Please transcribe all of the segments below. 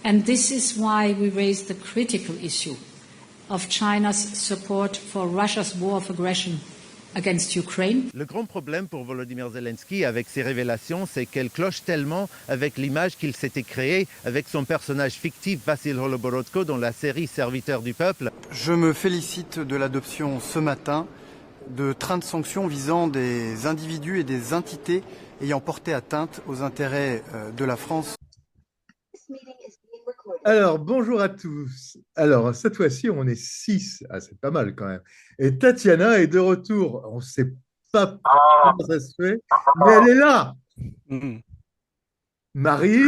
And this is why we raised the critical issue of China's support for Russia's war of aggression against Ukraine. Le grand problème pour Volodymyr Zelensky avec ces révélations, c'est qu'elle cloche tellement avec l'image qu'il s'était créée avec son personnage fictif Vassil Holoborodko dans la série Serviteur du peuple. Je me félicite de l'adoption ce matin de trains de sanctions visant des individus et des entités ayant porté atteinte aux intérêts de la France. Alors, bonjour à tous. Alors, cette fois-ci, on est 6. Ah, c'est pas mal quand même. Et Tatiana est de retour. On ne sait pas comment ça se fait, mais elle est là. Marie,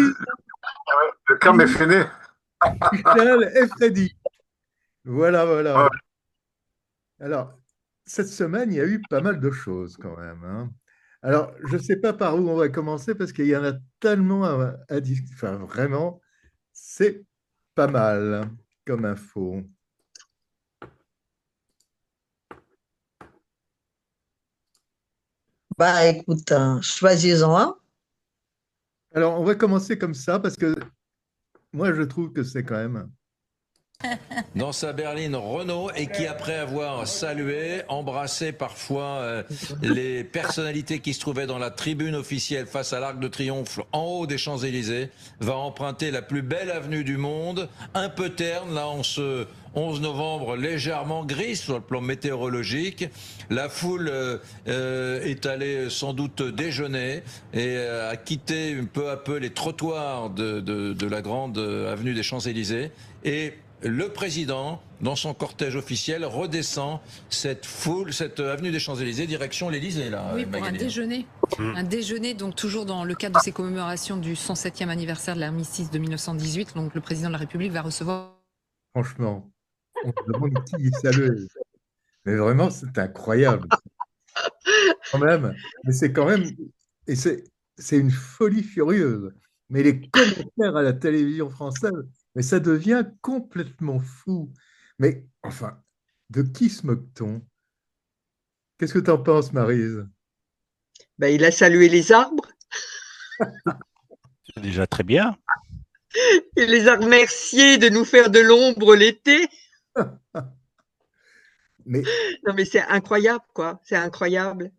le camp est fini. Michel et Freddy. Voilà, voilà. Alors, cette semaine, il y a eu pas mal de choses quand même, hein. Alors, je ne sais pas par où on va commencer parce qu'il y en a tellement à dire. Enfin, vraiment, c'est pas mal comme info. Bah écoute, choisis-en un. Alors, on va commencer comme ça parce que moi, je trouve que c'est quand même... Dans sa berline Renault et qui, après avoir salué, embrassé parfois les personnalités qui se trouvaient dans la tribune officielle face à l'Arc de Triomphe en haut des Champs-Élysées, va emprunter la plus belle avenue du monde, un peu terne, là, en ce 11 novembre, légèrement gris sur le plan météorologique. La foule est allée sans doute déjeuner et a quitté peu à peu les trottoirs de la grande avenue des Champs-Élysées. Et le président, dans son cortège officiel, redescend cette foule, cette avenue des Champs-Élysées, direction l'Élysée, là. Oui, pour un déjeuner. Un déjeuner, donc toujours dans le cadre de ces commémorations du 107e anniversaire de l'armistice de 1918. Donc le président de la République va recevoir... Franchement, on se demande qui est salué. Mais vraiment, c'est incroyable. Quand même. Mais c'est quand même... Et c'est une folie furieuse. Mais les commentaires à la télévision française... Mais ça devient complètement fou. Mais enfin, de qui se moque-t-on? Qu'est-ce que tu en penses, Maryse? Ben, il a salué les arbres. C'est déjà très bien. Il les a remerciés de nous faire de l'ombre l'été. Mais... Non, mais c'est incroyable, quoi. C'est incroyable.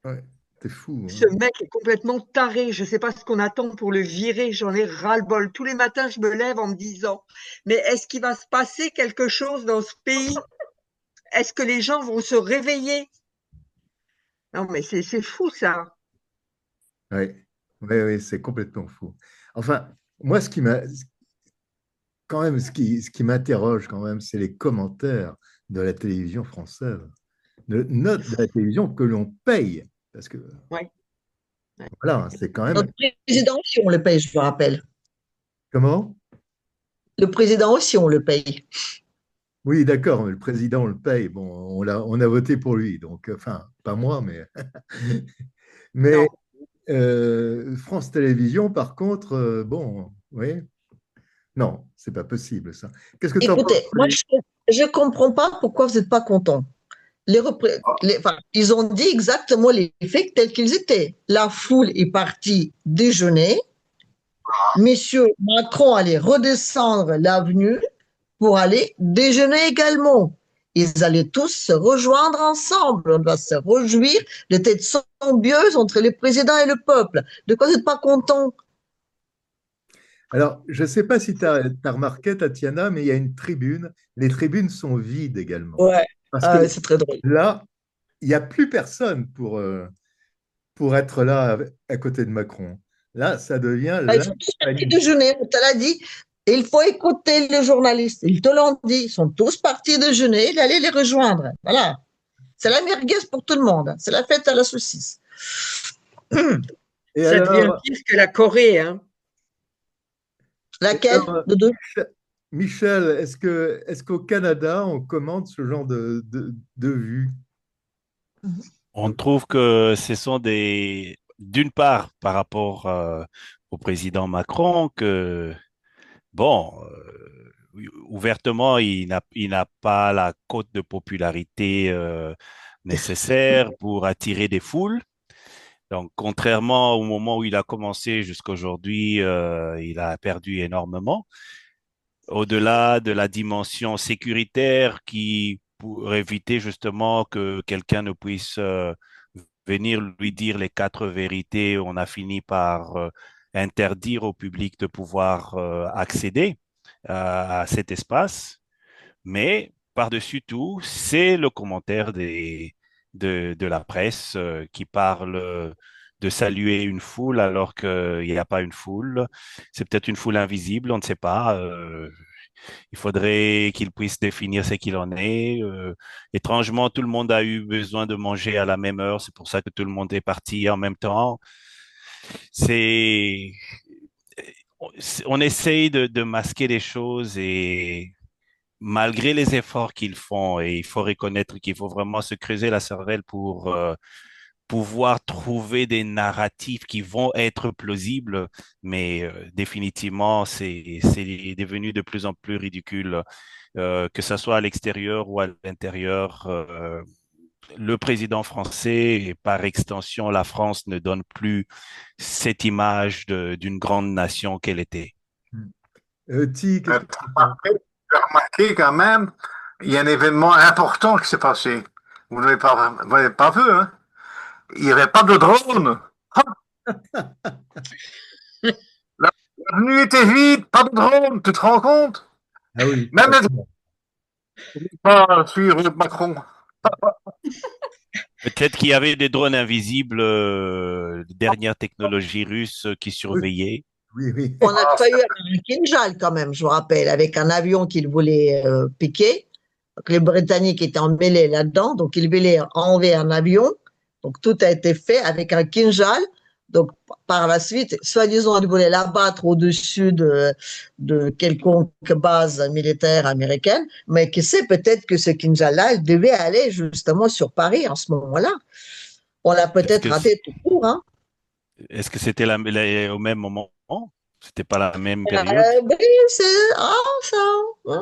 Ouais, t'es fou. Hein. Ce mec est complètement taré. Je ne sais pas ce qu'on attend pour le virer. J'en ai ras-le-bol. Tous les matins, je me lève en me disant, mais est-ce qu'il va se passer quelque chose dans ce pays? Est-ce que les gens vont se réveiller? Non, mais c'est fou, ça. Oui, ouais, c'est complètement fou. Enfin, moi, ce qui m'interroge quand même, c'est les commentaires de la télévision française, de la télévision que l'on paye. Parce que, ouais. Voilà, c'est quand même... Notre président aussi, on le paye, je vous rappelle. Comment? Le président aussi, on le paye. Oui, d'accord, mais le président, on le paye. Bon, on a voté pour lui, donc, enfin, pas moi, mais... mais France Télévisions, par contre, bon, oui. Non, c'est pas possible, ça. Qu'est-ce que tu en penses? Écoutez, moi, je ne comprends pas pourquoi vous n'êtes pas content. Ils ont dit exactement les faits tels qu'ils étaient. La foule est partie déjeuner. Monsieur Macron allait redescendre l'avenue pour aller déjeuner également. Ils allaient tous se rejoindre ensemble. On doit se réjouir de cette symbiose entre le président et le peuple. De quoi vous n'êtes pas content? Alors, je ne sais pas si tu as remarqué, Tatiana, mais il y a une tribune. Les tribunes sont vides également. Ouais, c'est très drôle. Là, il n'y a plus personne pour être là à côté de Macron. Là, ça devient... Ils sont tous partis déjeuner, on te l'a dit. Il faut écouter les journalistes. Ils te l'ont dit. Ils sont tous partis déjeuner. Il allait les rejoindre. Voilà. C'est la merguez pour tout le monde. C'est la fête à la saucisse. Et ça devient pire que la Corée, hein. Laquelle de deux? Michel, est-ce qu'au Canada, on commande ce genre de vues? On trouve que ce sont d'une part, par rapport au président Macron, que, bon, ouvertement, il n'a pas la cote de popularité nécessaire pour attirer des foules. Donc, contrairement au moment où il a commencé jusqu'à aujourd'hui, il a perdu énormément. Au-delà de la dimension sécuritaire qui pour éviter justement que quelqu'un ne puisse venir lui dire les quatre vérités, on a fini par interdire au public de pouvoir accéder à cet espace. Mais par-dessus tout, c'est le commentaire de la presse qui parle de saluer une foule alors qu'il n'y a pas une foule. C'est peut-être une foule invisible, on ne sait pas. Il faudrait qu'il puisse définir ce qu'il en est. Étrangement, tout le monde a eu besoin de manger à la même heure. C'est pour ça que tout le monde est parti en même temps. C'est, on essaye de masquer les choses et malgré les efforts qu'ils font, et il faut reconnaître qu'il faut vraiment se creuser la cervelle pour pouvoir trouver des narratifs qui vont être plausibles, mais définitivement, c'est devenu de plus en plus ridicule, que ce soit à l'extérieur ou à l'intérieur. Le président français et par extension la France ne donne plus cette image d'une grande nation qu'elle était. Ti, qu'est-ce que tu penses? Remarquez quand même, il y a un événement important qui s'est passé. Vous n'avez pas vu, hein? Il n'y avait pas de drone. L'avenue était vide, pas de drone, tu te rends compte? Ah oui, Même les drones ne pouvaient pas suivre Macron. Peut-être qu'il y avait des drones invisibles, dernière technologie russe qui surveillaient. oui, oui. On a failli avoir un Kinjal quand même, je vous rappelle, avec un avion qu'ils voulaient piquer. Donc, les Britanniques étaient emmêlés là-dedans, donc ils voulaient enlever un avion. Donc tout a été fait avec un Kinjal. Donc par la suite, soi-disant, ils voulaient l'abattre au-dessus de quelconque base militaire américaine, mais qui sait, peut-être que ce Kinjal-là, il devait aller justement sur Paris en ce moment-là. On l'a peut-être raté tout court, hein. Est-ce que c'était au même moment? C'était pas la même période? Oui, c'est ça. Hein.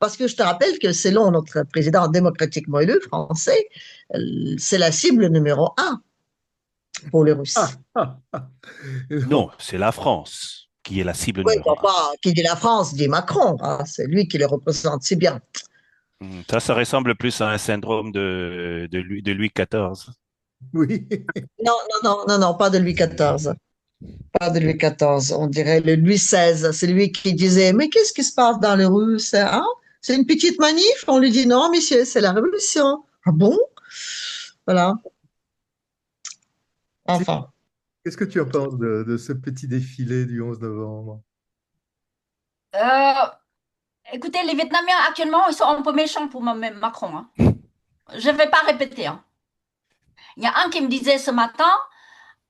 Parce que je te rappelle que selon notre président démocratiquement élu français, c'est la cible numéro un pour les Russes. Non, c'est la France qui est la cible Oui, numéro un. pas qui dit la France, dit Macron. Hein, c'est lui qui le représente si bien. Ça ressemble plus à un syndrome de Louis XIV. Oui. Non, non, non, non, non, pas de Louis XIV. Pas de Louis XIV. On dirait le Louis XVI. C'est lui qui disait, mais qu'est-ce qui se passe dans les rues? Hein? C'est une petite manif? On lui dit, non, monsieur, c'est la révolution. Ah bon? Voilà. Enfin. Qu'est-ce que tu en penses de ce petit défilé du 11 novembre? Écoutez, les Vietnamiens actuellement, ils sont un peu méchants pour Macron. Hein. Je ne vais pas répéter. Hein. Il y a un qui me disait ce matin,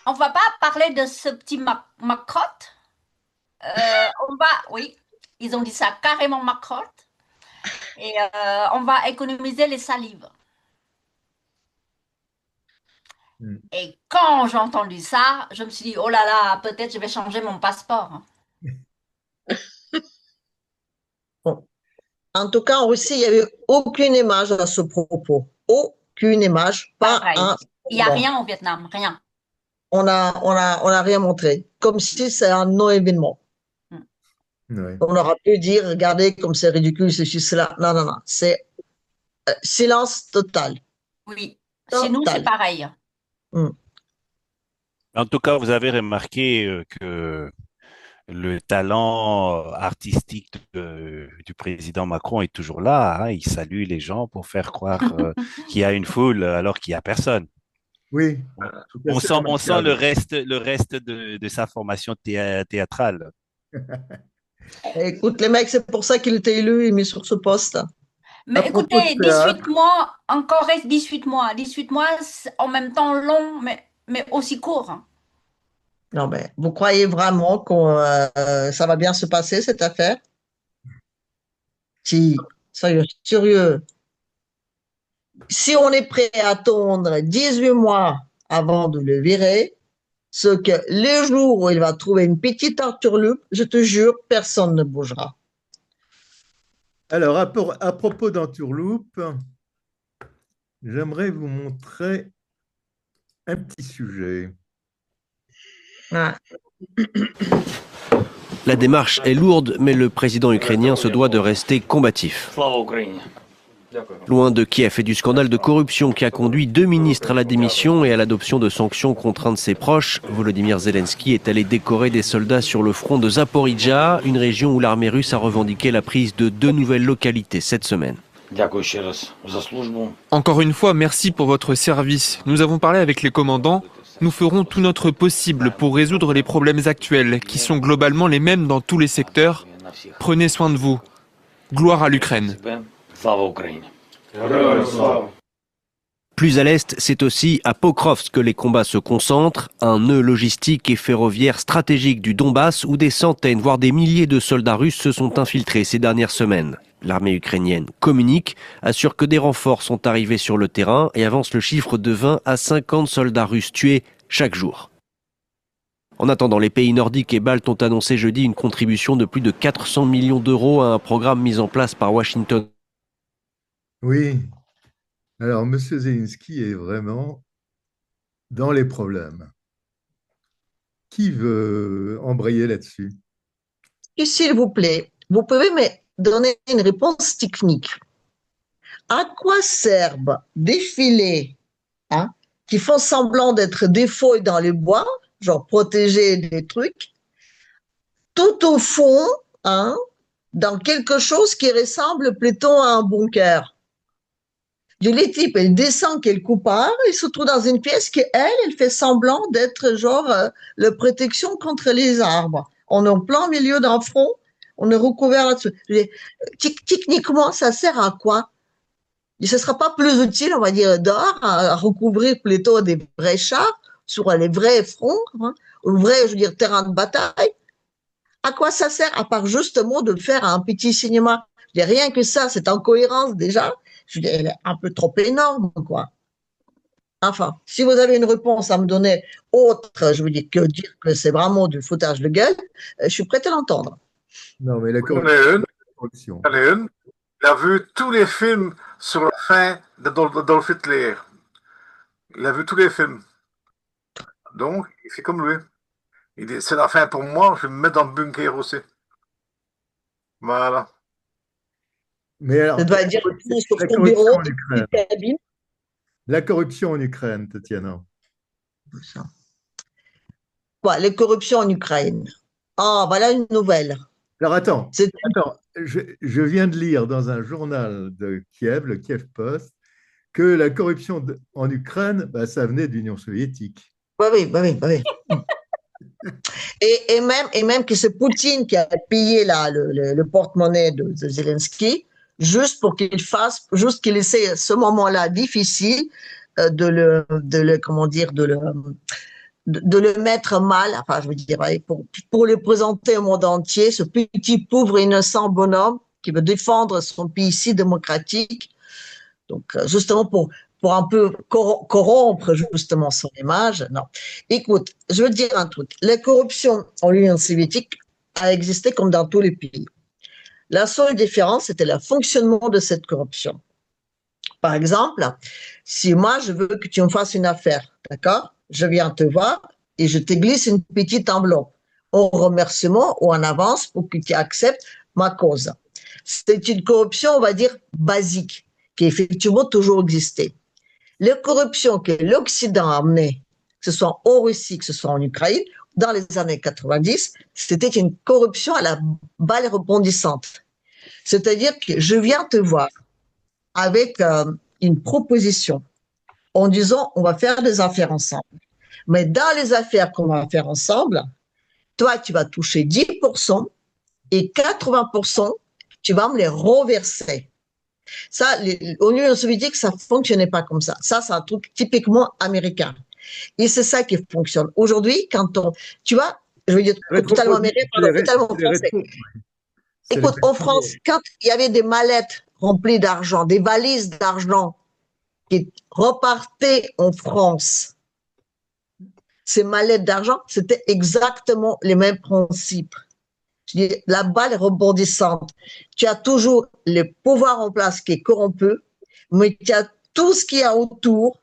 on ne va pas parler de ce petit Macrotte. Oui, ils ont dit ça carrément Macrotte. Et on va économiser les salives. Et quand j'ai entendu ça, je me suis dit, oh là là, peut-être je vais changer mon passeport. Bon. En tout cas, en Russie, il n'y avait aucune image à ce propos. Aucune image, pas pareil. un. Il n'y a rien au Vietnam, rien. On a rien montré. Comme si c'est un non-événement. Ouais. On aurait pu dire, regardez comme c'est ridicule, ceci, cela. Non, non, non. C'est silence total. Oui, total. Chez nous, c'est pareil. En tout cas, vous avez remarqué que le talent artistique du président Macron est toujours là. Hein. Il salue les gens pour faire croire qu'il y a une foule alors qu'il n'y a personne. Oui. On sent le reste de sa formation théâtrale. Écoute, les mecs, c'est pour ça qu'il était élu et mis sur ce poste. Mais écoutez, 18 mois, encore reste 18 mois. 18 mois, en même temps long, mais aussi court. Hein. Non, mais vous croyez vraiment que ça va bien se passer, cette affaire? Si, soyez sérieux. Si on est prêt à attendre 18 mois avant de le virer, ce que les jours où il va trouver une petite entourloupe, je te jure, personne ne bougera. Alors, à propos d'entourloupe, j'aimerais vous montrer un petit sujet. Ah. La démarche est lourde, mais le président ukrainien se doit de rester combatif. Loin de Kiev et du scandale de corruption qui a conduit 2 ministres à la démission et à l'adoption de sanctions contre un de ses proches, Volodymyr Zelensky est allé décorer des soldats sur le front de Zaporijjia, une région où l'armée russe a revendiqué la prise de 2 nouvelles localités cette semaine. Encore une fois, merci pour votre service. Nous avons parlé avec les commandants. Nous ferons tout notre possible pour résoudre les problèmes actuels, qui sont globalement les mêmes dans tous les secteurs. Prenez soin de vous. Gloire à l'Ukraine. Plus à l'est, c'est aussi à Pokrovsk que les combats se concentrent, un nœud logistique et ferroviaire stratégique du Donbass où des centaines, voire des milliers de soldats russes se sont infiltrés ces dernières semaines. L'armée ukrainienne communique, assure que des renforts sont arrivés sur le terrain et avance le chiffre de 20 à 50 soldats russes tués chaque jour. En attendant, les pays nordiques et baltes ont annoncé jeudi une contribution de plus de 400 millions d'euros à un programme mis en place par Washington. Oui, alors M. Zelensky est vraiment dans les problèmes. Qui veut embrayer là-dessus? Et s'il vous plaît, vous pouvez me donner une réponse technique. À quoi servent des filets qui font semblant d'être des feuilles dans les bois, genre protéger des trucs, tout au fond, dans quelque chose qui ressemble plutôt à un bunker? Les types, elle descend quelque part, il se trouve dans une pièce qui, elle fait semblant d'être genre la protection contre les arbres. On est en plein milieu d'un front, on est recouvert là-dessus. Techniquement, ça sert à quoi? Et ce ne sera pas plus utile, on va dire, d'or, à recouvrir plutôt des vrais chars sur les vrais fronts, ou vrais, je veux dire, terrain de bataille. À quoi ça sert, à part justement de faire un petit cinéma? Je dis, rien que ça, c'est incohérence déjà. Je dis, elle est un peu trop énorme, quoi. Enfin, si vous avez une réponse à me donner autre, je veux dire, que dire que c'est vraiment du foutage de gueule, je suis prête à l'entendre. Non, mais la corruption. Il a vu tous les films sur la fin d'Adolf Hitler. Il a vu tous les films. Donc, il fait comme lui. Il dit, c'est la fin pour moi, je vais me mettre dans le bunker aussi. Voilà. Mais alors, ça doit dire sur ton bureau, la corruption en Ukraine, Tatiana. Quoi, les corruptions en Ukraine. Ah, voilà une nouvelle. Alors attends, je viens de lire dans un journal de Kiev, le Kiev Post, que la corruption en Ukraine, ça venait de l'Union soviétique. Oui. Et même que c'est Poutine qui a payé le porte-monnaie de Zelensky, juste pour qu'il fasse, juste qu'il essaie à ce moment-là difficile de le mettre mal, enfin je veux dire, pour le présenter au monde entier, ce petit pauvre innocent bonhomme qui veut défendre son pays si démocratique, donc justement pour un peu corrompre justement son image. Non. Écoute, je veux dire un truc, la corruption en Union soviétique a existé comme dans tous les pays. La seule différence, c'était le fonctionnement de cette corruption. Par exemple, si moi je veux que tu me fasses une affaire, d'accord? Je viens te voir et je te glisse une petite enveloppe en remerciement ou en avance pour que tu acceptes ma cause. C'est une corruption, on va dire, basique, qui effectivement toujours existé. La corruption que l'Occident a amenée, que ce soit en Russie, que ce soit en Ukraine, dans les années 90, c'était une corruption à la balle rebondissante. C'est-à-dire que je viens te voir avec une proposition en disant on va faire des affaires ensemble. Mais dans les affaires qu'on va faire ensemble, toi, tu vas toucher 10% et 80%, tu vas me les reverser. Ça, en Union soviétique, ça ne fonctionnait pas comme ça. Ça, c'est un truc typiquement américain. Et c'est ça qui fonctionne. Aujourd'hui, tu vois, je veux dire, totalement américain, totalement français. Écoute, en France, quand il y avait des mallettes remplies d'argent, des valises d'argent qui repartaient en France, ces mallettes d'argent, c'était exactement les mêmes principes. Je dis, la balle rebondissante. Tu as toujours le pouvoir en place qui est corrompu, mais tu as tout ce qu'il y a autour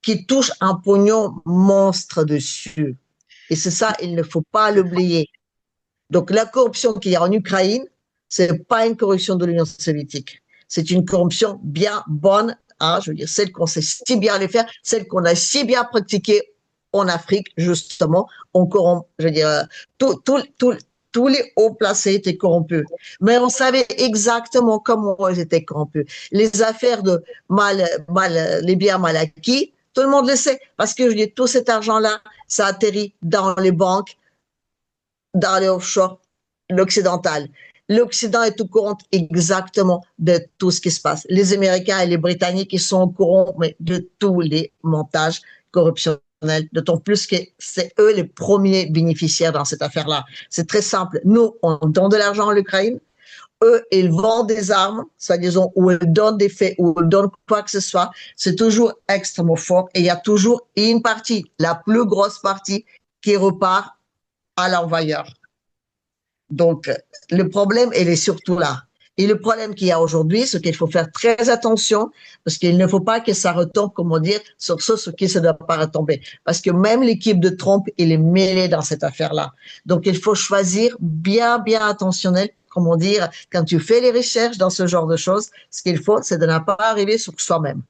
qui touchent un pognon monstre dessus. Et c'est ça, il ne faut pas l'oublier. Donc la corruption qu'il y a en Ukraine, c'est pas une corruption de l'Union soviétique. C'est une corruption bien bonne, hein, je veux dire, celle qu'on sait si bien les faire, celle qu'on a si bien pratiquée en Afrique, justement. On corrompt, je veux dire, tous les hauts placés étaient corrompus. Mais on savait exactement comment ils étaient corrompus. Les affaires de les biens mal acquis, tout le monde le sait. Parce que, je dis, tout cet argent-là, ça atterrit dans les banques, dans les offshore, l'occidental. L'Occident est au courant exactement de tout ce qui se passe. Les Américains et les Britanniques, ils sont au courant de tous les montages corruptionnels, d'autant plus que c'est eux les premiers bénéficiaires dans cette affaire-là. C'est très simple. Nous, on donne de l'argent à l'Ukraine. Eux, ils vendent des armes, soi-disant, ou ils donnent des faits, ou ils donnent quoi que ce soit. C'est toujours extrêmement fort. Et il y a toujours une partie, la plus grosse partie, qui repart à l'envoyeur. Donc, le problème, il est surtout là. Et le problème qu'il y a aujourd'hui, c'est qu'il faut faire très attention, parce qu'il ne faut pas que ça retombe, comment dire, sur ce qui ne doit pas retomber. Parce que même l'équipe de Trump, il est mêlé dans cette affaire-là. Donc, il faut choisir bien attentionnel, comment dire, quand tu fais les recherches dans ce genre de choses, ce qu'il faut, c'est de ne pas arriver sur soi-même.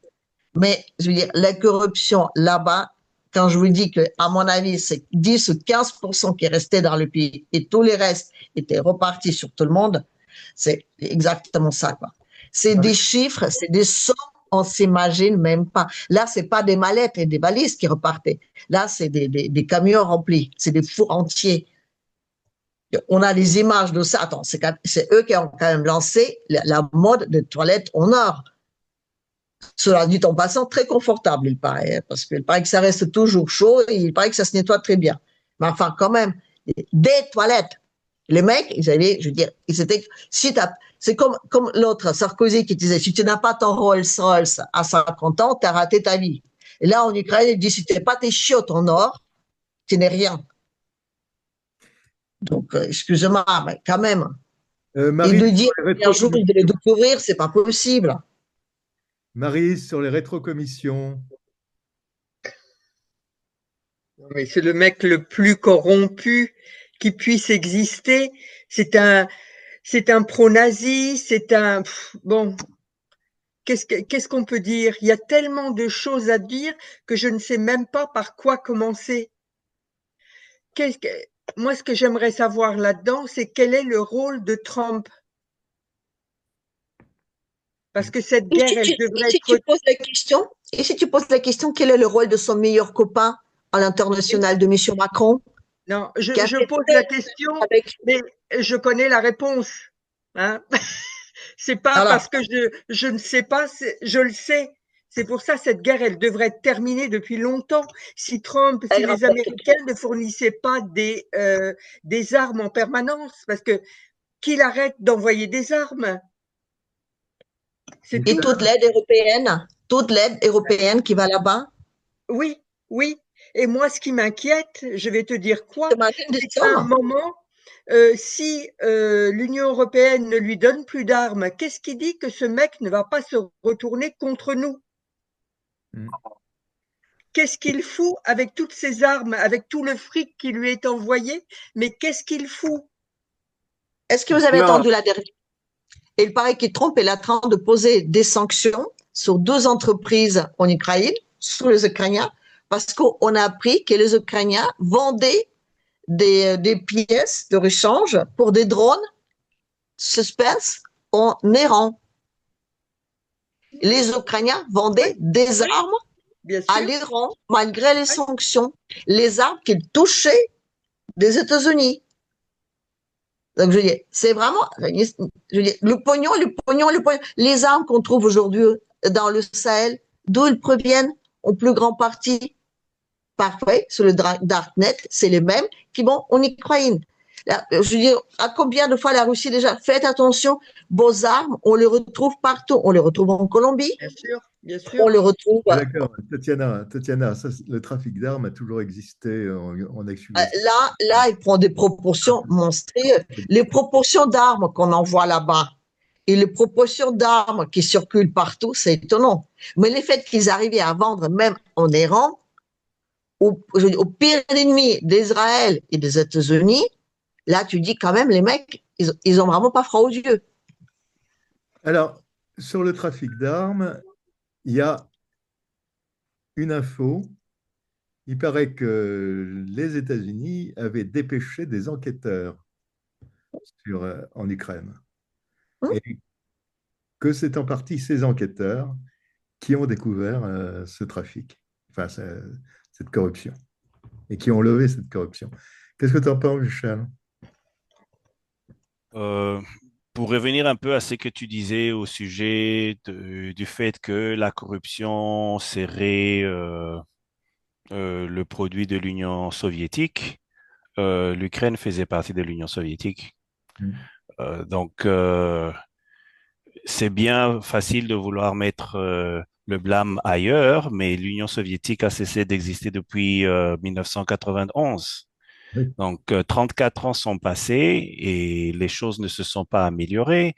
Mais, je veux dire, la corruption là-bas, quand je vous dis que, à mon avis, c'est 10 ou 15% qui est resté dans le pays et tous les restes étaient repartis sur tout le monde, c'est exactement ça, quoi. C'est des chiffres, c'est des sommes, on s'imagine même pas. Là, c'est pas des mallettes et des valises qui repartaient. Là, c'est des camions remplis, c'est des fours entiers. On a des images de ça. Attends, c'est eux qui ont quand même lancé la mode de toilettes en or. Cela dit en passant, très confortable, il paraît, parce qu'il paraît que ça reste toujours chaud et il paraît que ça se nettoie très bien. Mais enfin, quand même, des toilettes. Les mecs, ils avaient, je veux dire, c'est comme l'autre, Sarkozy, qui disait, si tu n'as pas ton Rolls-Royce à 50 ans, tu as raté ta vie. Et là, en Ukraine, il dit, si tu n'as pas tes chiottes en or, tu n'es rien. Donc, excusez-moi, mais quand même. Marie, et de dire qu'un jour, il devait découvrir, c'est pas possible. Marie, sur les rétrocommissions. Mais c'est le mec le plus corrompu qui puisse exister. C'est un pro-nazi, c'est un, bon, qu'est-ce qu'on peut dire? Il y a tellement de choses à dire que je ne sais même pas par quoi commencer. Moi, ce que j'aimerais savoir là-dedans, c'est quel est le rôle de Trump? Parce que cette guerre, elle devrait être... Et si tu poses la question, quel est le rôle de son meilleur copain à l'international, de M. Macron? Non, je pose la question, mais je connais la réponse. Hein. C'est pas parce que je ne sais pas, je le sais. C'est pour ça cette guerre, elle devrait être terminée depuis longtemps. Si les Américains ne fournissaient pas des armes en permanence, parce que qu'il arrête d'envoyer des armes. Et toute l'aide européenne qui va là-bas? Oui. Et moi, ce qui m'inquiète, je vais te dire quoi, c'est qu'à un moment, si l'Union européenne ne lui donne plus d'armes, qu'est-ce qui dit que ce mec ne va pas se retourner contre nous? Qu'est-ce qu'il fout avec toutes ces armes, avec tout le fric qui lui est envoyé? Mais qu'est-ce qu'il fout? Est-ce que vous avez entendu la dernière? Il paraît que Trump est en train de poser des sanctions sur 2 entreprises en Ukraine, sur les Ukrainiens, parce qu'on a appris que les Ukrainiens vendaient des pièces de rechange pour des drones suspense en Iran. Les Ukrainiens vendaient des armes à l'Iran malgré les sanctions, les armes qu'ils touchaient des États-Unis. Donc, je veux dire, c'est vraiment, je veux dire, le pognon, les armes qu'on trouve aujourd'hui dans le Sahel, d'où ils proviennent, en plus grande partie, parfois, sur le Darknet, c'est les mêmes qui vont en Ukraine. Là, je veux dire, à combien de fois la Russie déjà? Faites attention, vos armes, on les retrouve partout. On les retrouve en Colombie. Bien sûr. On les retrouve. D'accord, Tatiana, ça, le trafic d'armes a toujours existé en ex-URSS. Là, il prend des proportions monstrueuses. Les proportions d'armes qu'on envoie là-bas, et les proportions d'armes qui circulent partout, c'est étonnant. Mais le fait qu'ils arrivaient à vendre même en Iran, au pire ennemi d'Israël et des États-Unis, là, tu dis quand même, les mecs, ils ont vraiment pas froid aux yeux. Alors, sur le trafic d'armes, il y a une info. Il paraît que les États-Unis avaient dépêché des enquêteurs en Ukraine. Et que c'est en partie ces enquêteurs qui ont découvert ce trafic, enfin cette corruption, et qui ont levé cette corruption. Qu'est-ce que tu en penses, Michel? Pour revenir un peu à ce que tu disais au sujet du fait que la corruption serait le produit de l'Union soviétique, l'Ukraine faisait partie de l'Union soviétique. Donc, c'est bien facile de vouloir mettre le blâme ailleurs, mais l'Union soviétique a cessé d'exister depuis 1991. Donc, 34 ans sont passés et les choses ne se sont pas améliorées.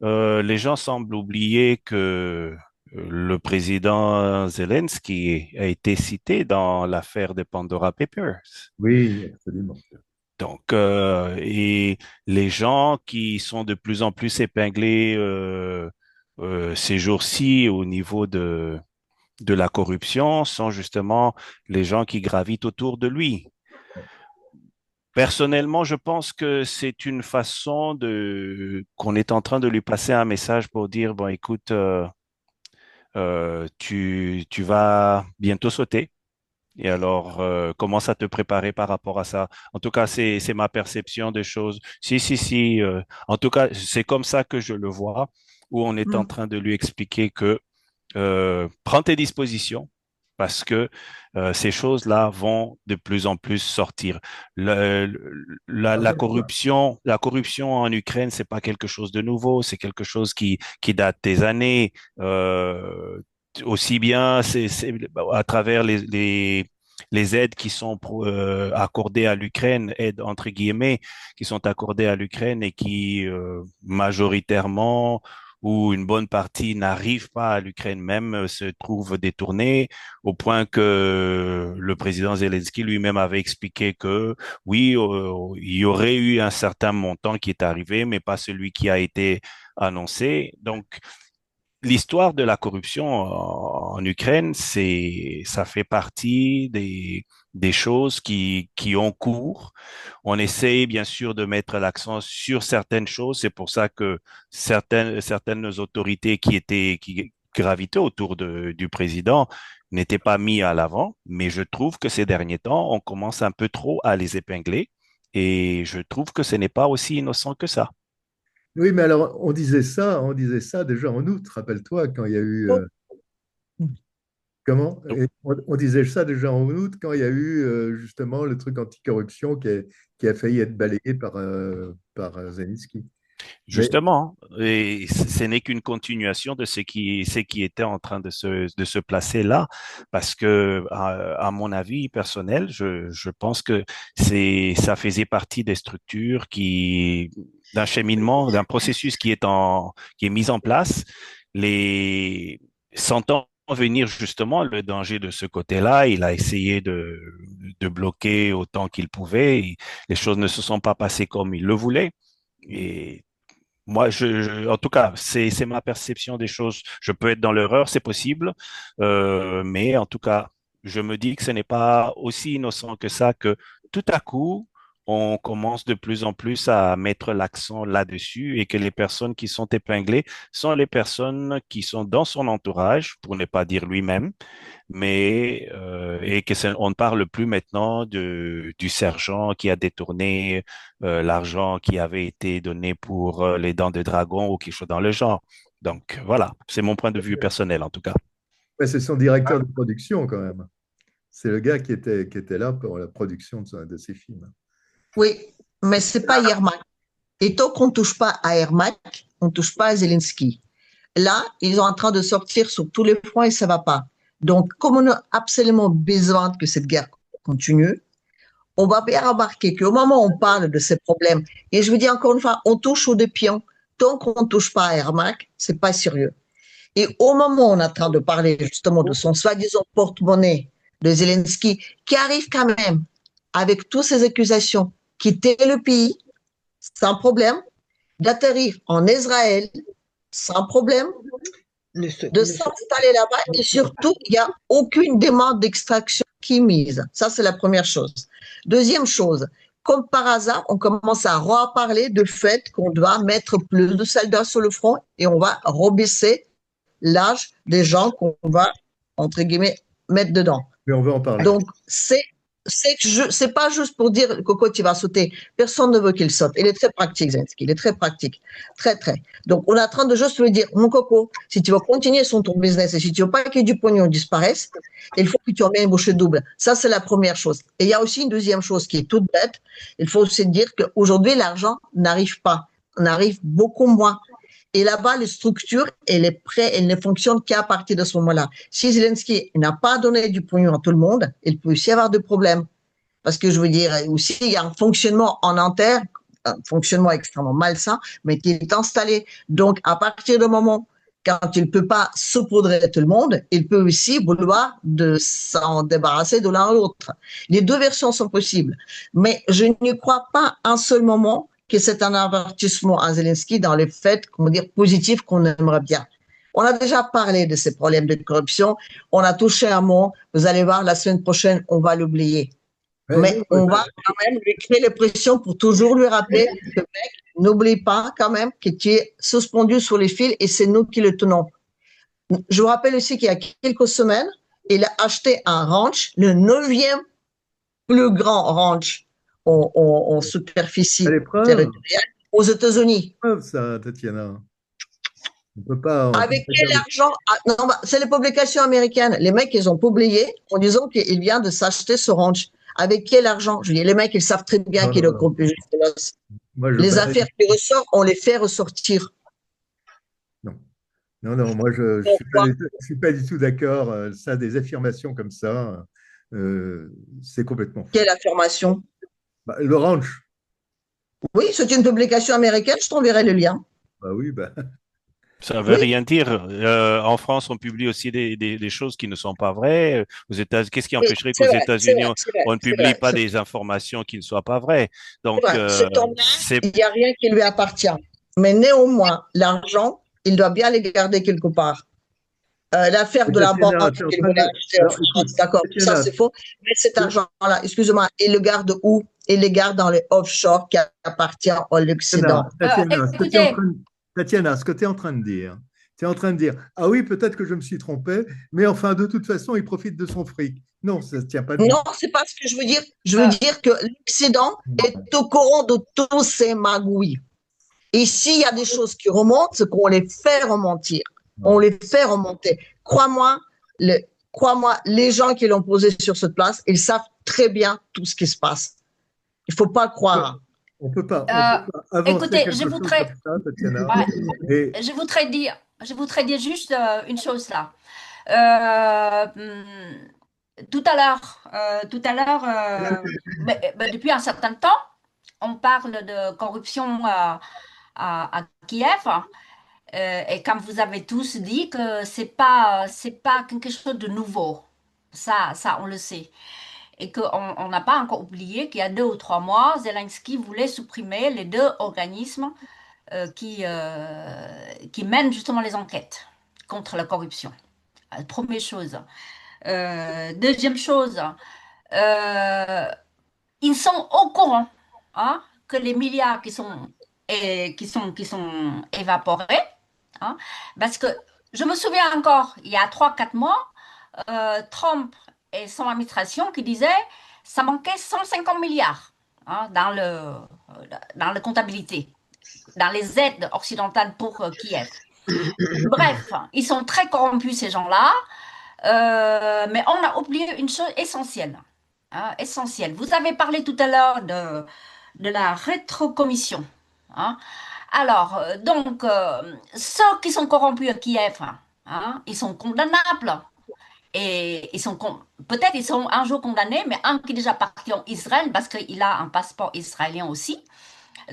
Les gens semblent oublier que le président Zelensky a été cité dans l'affaire des Pandora Papers. Oui, absolument. Donc, et les gens qui sont de plus en plus épinglés ces jours-ci au niveau de la corruption sont justement les gens qui gravitent autour de lui. Personnellement, je pense que c'est une façon qu'on est en train de lui passer un message pour dire, bon, écoute, tu vas bientôt sauter. Et alors, commence à te préparer par rapport à ça. En tout cas, c'est ma perception des choses. Si. En tout cas, c'est comme ça que je le vois, où on est en train de lui expliquer que prends tes dispositions parce que ces choses-là vont de plus en plus sortir. La corruption en Ukraine, c'est pas quelque chose de nouveau, c'est quelque chose qui date des années. Aussi bien, c'est à travers les aides qui sont accordées à l'Ukraine, aides entre guillemets, qui sont accordées à l'Ukraine et qui majoritairement ou une bonne partie n'arrivent pas à l'Ukraine même, se trouvent détournées au point que le président Zelensky lui-même avait expliqué que oui, il y aurait eu un certain montant qui est arrivé, mais pas celui qui a été annoncé. Donc, l'histoire de la corruption en Ukraine, ça fait partie des choses qui ont cours. On essaie bien sûr de mettre l'accent sur certaines choses. C'est pour ça que certaines autorités qui gravitaient autour du président n'étaient pas mis à l'avant. Mais je trouve que ces derniers temps, on commence un peu trop à les épingler. Et je trouve que ce n'est pas aussi innocent que ça. Oui, mais alors on disait ça déjà en août, rappelle-toi, quand il y a eu comment? On disait ça déjà en août quand il y a eu justement le truc anticorruption qui a failli être balayé par Zelensky. Justement, et ce n'est qu'une continuation de ce qui était en train de se placer là, parce que à mon avis personnel, je pense que ça faisait partie des structures d'un cheminement, d'un processus qui est mis en place, sentant venir justement le danger de ce côté-là, il a essayé de bloquer autant qu'il pouvait. Les choses ne se sont pas passées comme il le voulait. Et moi, en tout cas, c'est ma perception des choses. Je peux être dans l'erreur, c'est possible, mais en tout cas, je me dis que ce n'est pas aussi innocent que ça, que tout à coup, on commence de plus en plus à mettre l'accent là-dessus et que les personnes qui sont épinglées sont les personnes qui sont dans son entourage, pour ne pas dire lui-même, mais et on ne parle plus maintenant du sergent qui a détourné l'argent qui avait été donné pour les dents de dragon ou quelque chose dans le genre. Donc voilà, c'est mon point de vue personnel en tout cas. Ouais, c'est son directeur de production quand même. C'est le gars qui était là pour la production de ces films. Oui, mais ce n'est pas Yermak. Et tant qu'on ne touche pas à Yermak, on ne touche pas à Zelensky. Là, ils sont en train de sortir sur tous les fronts et ça ne va pas. Donc, comme on a absolument besoin que cette guerre continue, on va bien remarquer qu'au moment où on parle de ces problèmes, et je vous dis encore une fois, on touche aux deux pions, tant qu'on ne touche pas à Ermac, c'est pas sérieux. Et au moment où on est en train de parler justement de son soi-disant porte-monnaie de Zelensky, qui arrive quand même avec toutes ces accusations, quitter le pays sans problème, d'atterrir en Israël sans problème, de s'installer là-bas et surtout, il n'y a aucune demande d'extraction qui est mise. Ça, c'est la première chose. Deuxième chose, comme par hasard, on commence à reparler du fait qu'on doit mettre plus de soldats sur le front et on va rebaisser l'âge des gens qu'on va, entre guillemets, mettre dedans. Mais on va en parler. Donc, c'est pas juste pour dire Coco, tu vas sauter. Personne ne veut qu'il saute. Il est très pratique, Zelensky. Il est très pratique. Très, très. Donc, on est en train de juste lui dire, mon Coco, si tu veux continuer sur ton business et si tu veux pas que du pognon disparaisse, il faut que tu en aies une bouchée double. Ça, c'est la première chose. Et il y a aussi une deuxième chose qui est toute bête. Il faut aussi dire qu'aujourd'hui, l'argent n'arrive pas. On arrive beaucoup moins. Et là-bas, les structures et les prêts, elles ne fonctionnent qu'à partir de ce moment-là. Si Zelensky n'a pas donné du pognon à tout le monde, il peut aussi avoir des problèmes. Parce que je veux dire, aussi, il y a un fonctionnement en interne, un fonctionnement extrêmement malsain, mais qui est installé. Donc, à partir du moment quand il ne peut pas saupoudrer tout le monde, il peut aussi vouloir de s'en débarrasser de l'un ou l'autre. Les deux versions sont possibles. Mais je ne crois pas un seul moment que c'est un avertissement à Zelensky dans les faits, comment dire, positifs qu'on aimerait bien. On a déjà parlé de ces problèmes de corruption. On a touché un mot. Vous allez voir, la semaine prochaine, on va l'oublier. Mais on va quand même lui créer les pressions pour toujours lui rappeler que, mec, n'oublie pas quand même que tu es suspendu sur les fils et c'est nous qui le tenons. Je vous rappelle aussi qu'il y a quelques semaines, il a acheté un ranch, le 9e plus grand ranch en superficie territoriale aux États-Unis. Ça, Tatiana. On peut pas. Avec quel argent? Non, c'est les publications américaines. Les mecs, ils ont publié en disant qu'il vient de s'acheter ce ranch. Avec quel argent? Je dis, les mecs, ils savent très bien qu'il est corrompu. Les affaires qui ressortent, on les fait ressortir. Non, moi, je suis pas du tout d'accord. Ça, des affirmations comme ça, c'est complètement faux. Quelle affirmation? Le ranch. Oui, c'est une publication américaine, je t'enverrai le lien. Oui, Ça ne veut rien dire. En France, on publie aussi des choses qui ne sont pas vraies. Aux États, qu'est-ce qui empêcherait qu'aux États-Unis, on ne publie pas des informations qui ne soient pas vraies? Donc, il n'y a rien qui lui appartient. Mais néanmoins, l'argent, il doit bien les garder quelque part. L'affaire de la banque qu'il voulait acheter en France, d'accord, tout ça c'est faux. Mais cet argent-là, excusez-moi, il le garde où? Il le garde dans les offshore qui appartient au Occident. Tatiana, ce que tu es en train de dire, ah oui, peut-être que je me suis trompé, mais enfin, de toute façon, il profite de son fric. Non, ça ne tient pas. Non, c'est pas ce que je veux dire. Je veux dire que l'Occident est au courant de tous ces magouilles. Et s'il y a des choses qui remontent, c'est qu'on les fait remonter. On les fait remonter. Crois-moi, les gens qui l'ont posé sur cette place, ils savent très bien tout ce qui se passe. Il ne faut pas croire. On peut pas écoutez, je voudrais dire juste une chose là. Tout à l'heure, depuis un certain temps, on parle de corruption à Kiev. Et comme vous avez tous dit que c'est pas quelque chose de nouveau. Ça on le sait. Et qu'on n'a pas encore oublié qu'il y a 2 ou 3 mois, Zelensky voulait supprimer les 2 organismes qui mènent justement les enquêtes contre la corruption. Première chose. Deuxième chose, ils sont au courant que les milliards qui sont évaporés, parce que je me souviens encore, il y a 3-4 mois, Trump et son administration qui disaient ça manquait 150 milliards dans la comptabilité, dans les aides occidentales pour Kiev. Bref, ils sont très corrompus ces gens-là, mais on a oublié une chose essentielle. Essentielle. Vous avez parlé tout à l'heure de la rétrocommission. Alors, donc, ceux qui sont corrompus à Kiev, ils sont condamnables. Et peut-être ils seront un jour condamnés, mais un qui est déjà parti en Israël, parce qu'il a un passeport israélien aussi.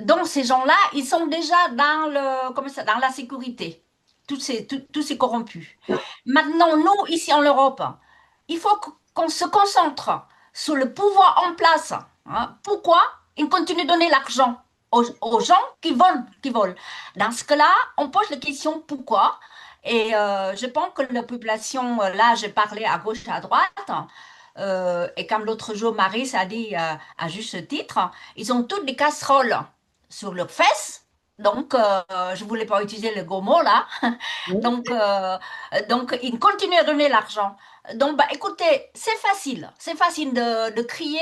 Donc, ces gens-là, ils sont déjà dans la sécurité, tous ces corrompus. Maintenant, nous, ici en Europe, il faut qu'on se concentre sur le pouvoir en place. Hein. Pourquoi ils continuent de donner l'argent aux gens qui volent. Dans ce cas-là, on pose la question pourquoi. Et je pense que la population, là, j'ai parlé à gauche et à droite, et comme l'autre jour, Marie a dit à juste titre, ils ont toutes des casseroles sur leurs fesses. Donc, je ne voulais pas utiliser le gros mot là. Donc, ils continuent à donner l'argent. Donc, écoutez, c'est facile de crier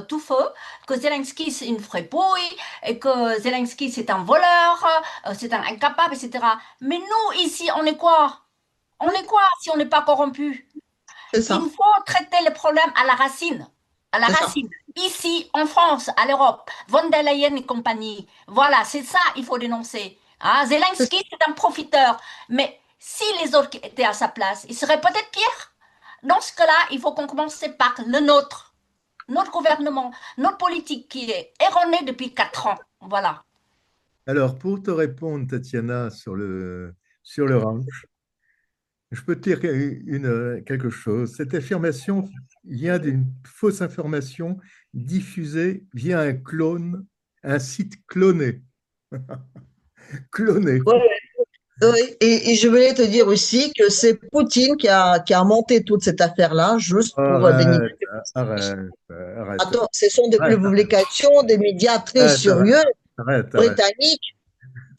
tout feu que Zelensky c'est une fripouille et que Zelensky c'est un voleur, c'est un incapable, etc. Mais nous, ici, on est quoi? On est quoi si on n'est pas corrompu? Il faut traiter le problème à la racine. Ici, en France, à l'Europe, von der Leyen et compagnie. Voilà, c'est ça il faut dénoncer. Hein? Zelensky, c'est un profiteur. Mais si les autres étaient à sa place, il serait peut-être pire. Dans ce cas-là, il faut qu'on commence par notre gouvernement, notre politique qui est erronée depuis 4 ans. Voilà. Alors, pour te répondre, Tatiana, sur le ranch, je peux te dire quelque chose. Cette affirmation vient d'une fausse information diffusée via un site cloné. Cloné. Oui, et je voulais te dire aussi que c'est Poutine qui a monté toute cette affaire-là, juste pour dénigrer. Arrête. Attends, ce sont des publications des médias très sérieux, britanniques.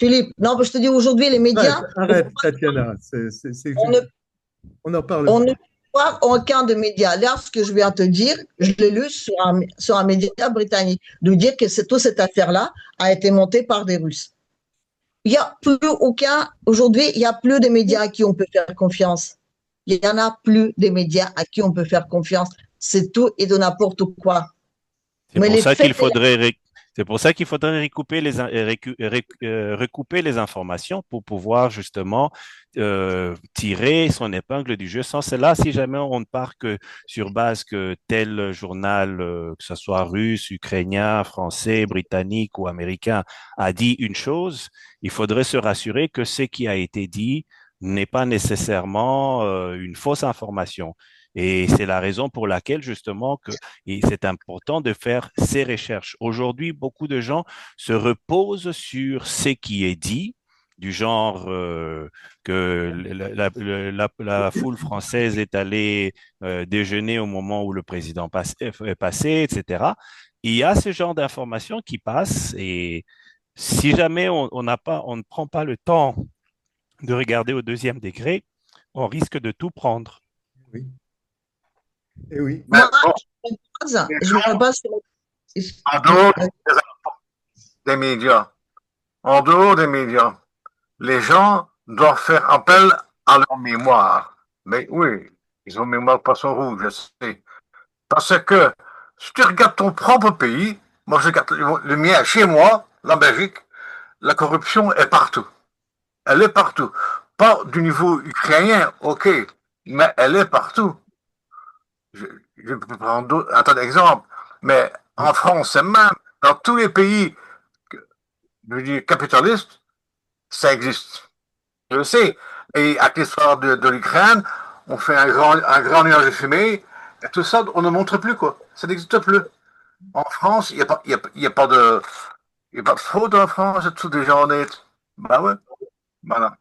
Philippe, non, je te dis aujourd'hui, les médias. Arrête, Tatiana. On en parle. On ne peut pas aucun de médias. Là, ce que je viens de te dire, je l'ai lu sur un média britannique, de dire que toute cette affaire-là a été montée par des Russes. Il n'y a plus aujourd'hui, il n'y a plus de médias à qui on peut faire confiance. Il n'y en a plus des médias à qui on peut faire confiance. C'est tout et de n'importe quoi. C'est pour ça qu'il faudrait recouper les informations pour pouvoir justement tirer son épingle du jeu. Sans cela, si jamais on ne part que sur base que tel journal, que ce soit russe, ukrainien, français, britannique ou américain, a dit une chose, il faudrait se rassurer que ce qui a été dit n'est pas nécessairement une fausse information. Et c'est la raison pour laquelle, justement, c'est important de faire ces recherches. Aujourd'hui, beaucoup de gens se reposent sur ce qui est dit, du genre que la foule française est allée déjeuner au moment où le président est passé, etc. Il y a ce genre d'informations qui passent et si jamais on ne prend pas le temps de regarder au deuxième degré, on risque de tout prendre. Oui. Et oui. Mais Je ne pas sur... En dehors des médias, les gens doivent faire appel à leur mémoire. Mais oui, ils ont une mémoire de poisson rouge, je sais. Parce que si tu regardes ton propre pays, moi je regarde le mien chez moi, la Belgique, la corruption est partout. Elle est partout. Pas du niveau ukrainien, ok, mais elle est partout. Je peux prendre un tas d'exemples, mais en France, et même dans tous les pays, je veux dire, capitalistes, ça existe. Je le sais. Et avec l'histoire de l'Ukraine, on fait un grand nuage de fumée, et tout ça, on ne montre plus, quoi. Ça n'existe plus. En France, il n'y a pas de fraude en France, c'est tout déjà honnête. Ben ouais. Voilà.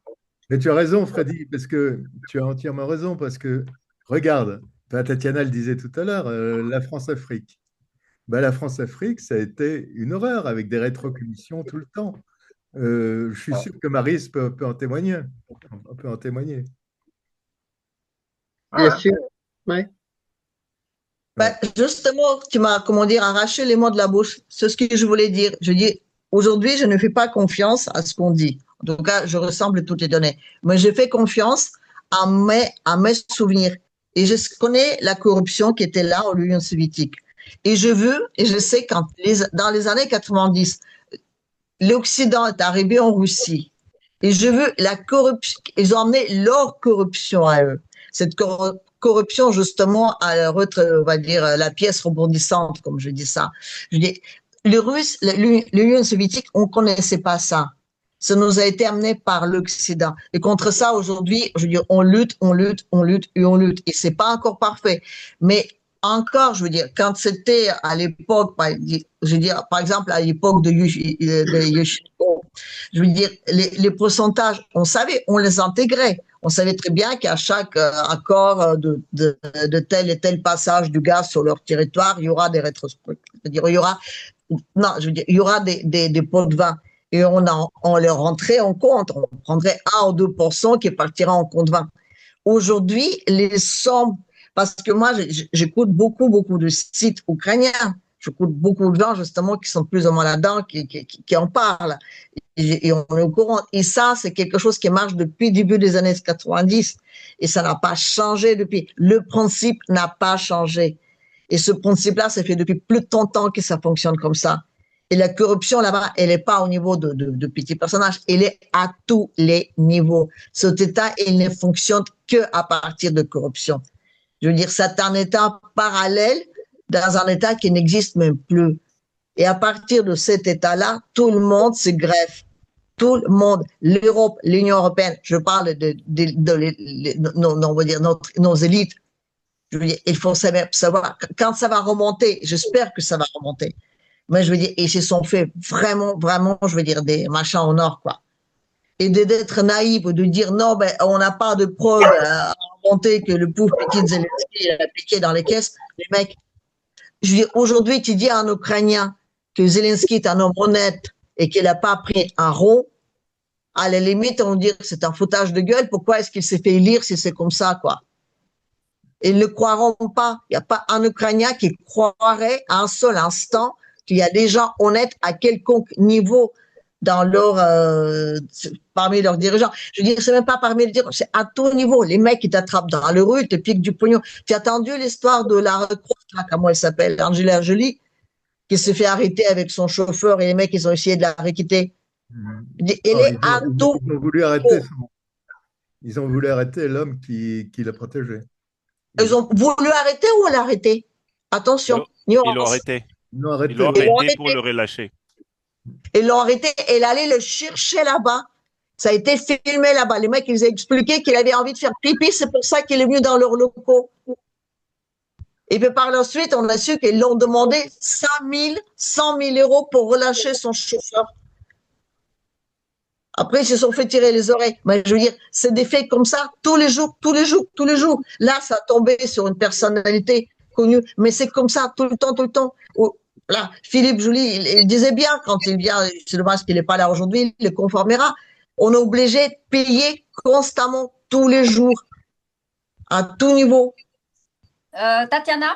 Mais tu as raison, Freddy, parce que tu as entièrement raison, parce que, regarde, Tatiana le disait tout à l'heure, la France-Afrique. Ben, la France-Afrique, ça a été une horreur, avec des rétrocommissions tout le temps. Je suis sûr que Maryse peut en témoigner. On peut en témoigner. Bien sûr, oui. Ben, justement, tu m'as, arraché les mots de la bouche. C'est ce que je voulais dire. Je dis, aujourd'hui, je ne fais pas confiance à ce qu'on dit. En tout cas, je ressemble toutes les données. Mais je fais confiance à mes souvenirs. Et je connais la corruption qui était là en Union soviétique. Et je sais dans les années 90, l'Occident est arrivé en Russie. Et je veux la corruption, ils ont amené leur corruption à eux. Cette corruption, justement, on va dire, la pièce rebondissante, comme je dis ça. Je dis, les Russes, l'Union soviétique, on connaissait pas ça. Ça nous a été amené par l'Occident. Et contre ça, aujourd'hui, je veux dire, on lutte, on lutte, on lutte et on lutte. Et c'est pas encore parfait. Mais encore, je veux dire, quand c'était à l'époque, je veux dire, par exemple, à l'époque de Yushchenko, je veux dire, les pourcentages, on savait, on les intégrait. On savait très bien qu'à chaque accord de tel et tel passage du gaz sur leur territoire, il y aura des rétrospectives. C'est-à-dire, il y aura, non, je veux dire, il y aura des pots de vin. Et on les rentrait en compte. On prendrait 1 ou 2% qui partira en compte 20. Aujourd'hui, les sommes, parce que moi, j'écoute beaucoup de sites ukrainiens. J'écoute beaucoup de gens, justement, qui sont plus ou moins là-dedans, qui en parlent. Et on est au courant. Et ça, c'est quelque chose qui marche depuis le début des années 90. Et ça n'a pas changé depuis. Le principe n'a pas changé. Et ce principe-là, ça fait depuis plus de 30 ans que ça fonctionne comme ça. Et la corruption là-bas, elle n'est pas au niveau de petits personnages, elle est à tous les niveaux. Cet État, il ne fonctionne que à partir de corruption. Je veux dire, c'est un État parallèle dans un État qui n'existe même plus. Et à partir de cet État-là, tout le monde se greffe. Tout le monde, l'Europe, l'Union européenne, je parle on va dire nos élites. Je veux dire, il faut savoir quand ça va remonter. J'espère que ça va remonter. Mais je veux dire, ils se sont fait vraiment, je veux dire, des machins en or, quoi. Et d'être naïf, de dire non, ben, on n'a pas de preuves à remonter que le pauvre petit Zelensky a piqué dans les caisses. Les mecs, je veux dire, aujourd'hui, tu dis à un Ukrainien que Zelensky est un homme honnête et qu'il n'a pas pris un rond, à la limite, on dit que c'est un foutage de gueule. Pourquoi est-ce qu'il s'est fait élire si c'est comme ça, quoi? Ils ne croiront pas. Il n'y a pas un Ukrainien qui croirait à un seul instant qu'il y a des gens honnêtes à quelconque niveau dans parmi leurs dirigeants. Je veux dire, c'est même pas parmi les dirigeants, c'est à tout niveau. Les mecs qui t'attrapent dans la rue, te piquent du pognon. Tu as entendu l'histoire de la recrute, là, comment elle s'appelle, Angela Jolie, qui s'est fait arrêter avec son chauffeur et les mecs, ils ont essayé de la requitter. Ils ont voulu arrêter l'homme qui la protégeait. Ils ont voulu arrêter ou l'arrêter? Attention. Ils l'ont arrêté. Ils l'ont arrêté pour le relâcher. Ils l'ont arrêté et il allait le chercher là-bas. Ça a été filmé là-bas. Les mecs, ils ont expliqué qu'il avait envie de faire pipi, c'est pour ça qu'il est venu dans leurs locaux. Et puis par la suite, on a su qu'ils l'ont demandé 100 000 euros pour relâcher son chauffeur. Après, ils se sont fait tirer les oreilles. Mais je veux dire, c'est des faits comme ça tous les jours. Là, ça a tombé sur une personnalité connue, mais c'est comme ça tout le temps. Là, Philippe Joly, il disait bien quand il vient, c'est dommage qu'il n'est pas là aujourd'hui, il le conformera. On est obligé de payer constamment, tous les jours, à tout niveau. Tatiana,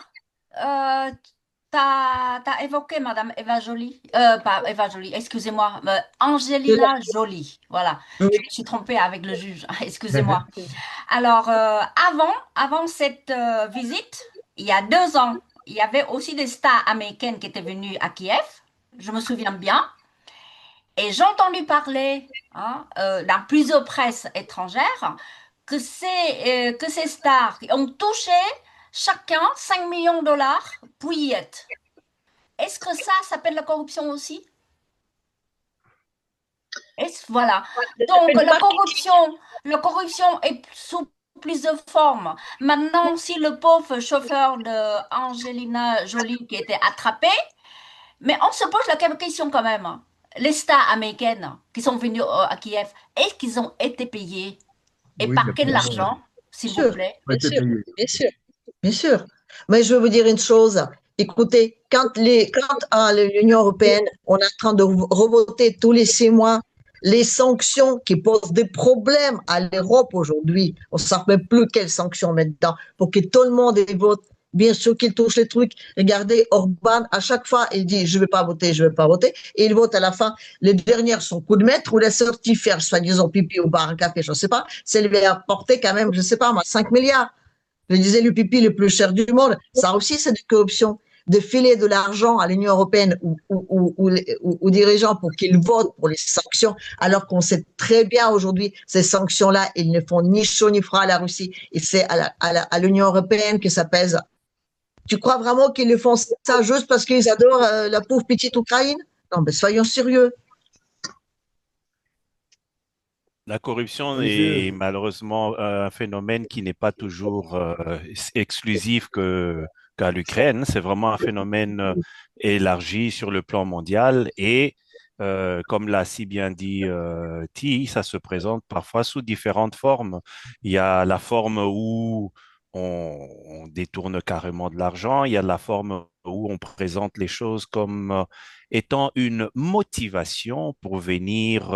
tu as évoqué Madame Eva Joly, pas Eva Joly, excusez-moi, Angelina Jolie, voilà, je me suis trompée avec le juge, excusez-moi. Alors, avant cette visite, il y a 2 ans, il y avait aussi des stars américaines qui étaient venues à Kiev, je me souviens bien, et j'ai entendu parler dans plusieurs presses étrangères que ces stars ont touché chacun 5 millions de dollars pour y être. Est-ce que ça s'appelle la corruption aussi? Voilà. Donc, la corruption est sous plusieurs formes. Maintenant, si le pauvre chauffeur de Angelina Jolie qui était attrapé, mais on se pose la question quand même. Les stars américaines qui sont venues à Kiev, est-ce qu'ils ont été payés? Et par quel argent, s'il vous plaît? Bien sûr. Mais je veux vous dire une chose. Écoutez, quand l'Union européenne, on est en train de revoter tous les 6 mois les sanctions qui posent des problèmes à l'Europe aujourd'hui. On ne sait même plus quelles sanctions mettre dedans pour que tout le monde vote. Bien sûr qu'il touche les trucs. Regardez, Orban, à chaque fois, il dit « je ne vais pas voter ». Et il vote à la fin. Les dernières, son coup de maître ou la sortie faire soi-disant pipi au bar, un café, je ne sais pas. Ça lui a apporté quand même, je ne sais pas, 5 milliards. Je disais le pipi le plus cher du monde. Ça aussi, c'est de corruption. De filer de l'argent à l'Union européenne ou aux dirigeants pour qu'ils votent pour les sanctions, alors qu'on sait très bien aujourd'hui, ces sanctions-là, ils ne font ni chaud ni froid à la Russie. Et c'est à l'Union européenne que ça pèse. Tu crois vraiment qu'ils le font ça juste parce qu'ils adorent la pauvre petite Ukraine? Non, mais soyons sérieux. La corruption Monsieur, est malheureusement un phénomène qui n'est pas toujours exclusif qu'à l'Ukraine. C'est vraiment un phénomène élargi sur le plan mondial et comme l'a si bien dit Ti, ça se présente parfois sous différentes formes. Il y a la forme où on détourne carrément de l'argent, il y a la forme où on présente les choses comme étant une motivation pour venir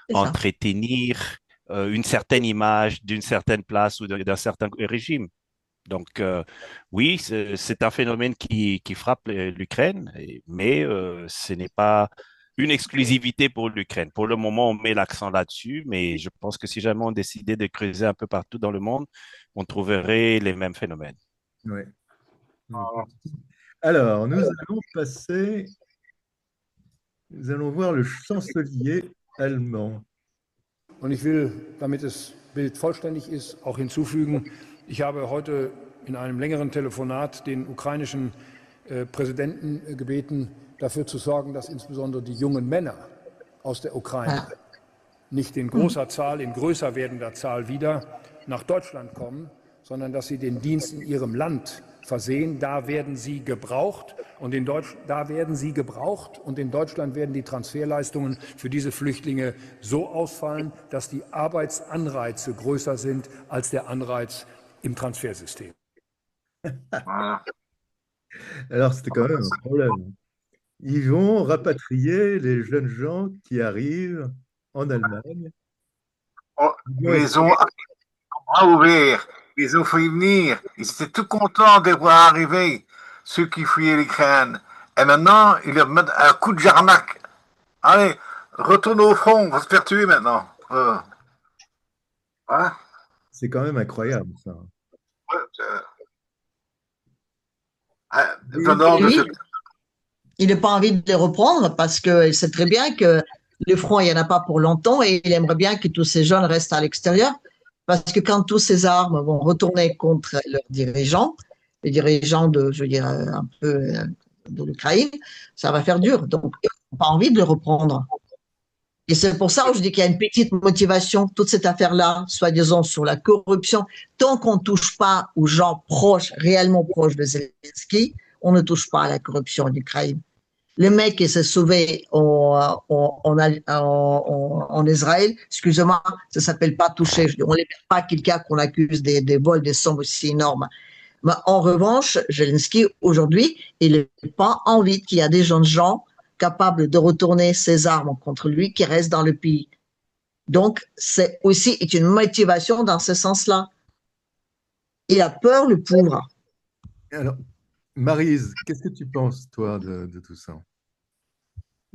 C'est ça. entretenir une certaine image d'une certaine place ou d'un certain régime. Donc, oui, c'est un phénomène qui frappe l'Ukraine, mais ce n'est pas une exclusivité pour l'Ukraine. Pour le moment, on met l'accent là-dessus, mais je pense que si jamais on décidait de creuser un peu partout dans le monde, on trouverait les mêmes phénomènes. Ouais. Alors, nous allons voir le chancelier allemand. und ich will, damit das Bild vollständig ist, auch hinzufügen, ich habe heute in einem längeren Telefonat den ukrainischen Präsidenten gebeten, dafür zu sorgen, dass insbesondere die jungen Männer aus der Ukraine nicht in großer Zahl, in größer werdender Zahl wieder nach Deutschland kommen, sondern dass sie den Dienst in ihrem Land versehen. Da werden sie gebraucht und in Deutschland werden die Transferleistungen für diese Flüchtlinge so ausfallen, dass die Arbeitsanreize größer sind als der Anreiz im Transfersystem. Alors, c'était quand même un problème. Ils vont rapatrier les jeunes gens qui arrivent en Allemagne. Oh, ils les ont bras ouverts, ils les ont fait venir. Ils étaient tout contents de voir arriver ceux qui fuyaient l'Ukraine. Et maintenant, ils leur mettent un coup de jarnac. Allez, retourne au front, on va se faire tuer maintenant. Hein? C'est quand même incroyable, ça. Il n'a pas envie de les reprendre parce qu'il sait très bien que le front, il n'y en a pas pour longtemps et il aimerait bien que tous ces jeunes restent à l'extérieur parce que quand tous ces armes vont retourner contre leurs dirigeants, les dirigeants de, je veux dire, un peu de l'Ukraine, ça va faire dur. Donc, ils n'ont pas envie de les reprendre. Et c'est pour ça que je dis qu'il y a une petite motivation, toute cette affaire-là, soi-disant sur la corruption. Tant qu'on ne touche pas aux gens proches, réellement proches de Zelensky, on ne touche pas à la corruption en Ukraine. Le mec qui s'est sauvé en Israël, excusez-moi, ça s'appelle pas toucher. On ne libère pas quelqu'un qu'on accuse des vols, des sommes aussi énormes. Mais en revanche, Zelensky, aujourd'hui, il n'a pas envie qu'il y ait des jeunes gens capables de retourner ses armes contre lui qui restent dans le pays. Donc, c'est aussi une motivation dans ce sens-là. Il a peur, le pauvre. Alors, Maryse, qu'est-ce que tu penses, toi, de tout ça?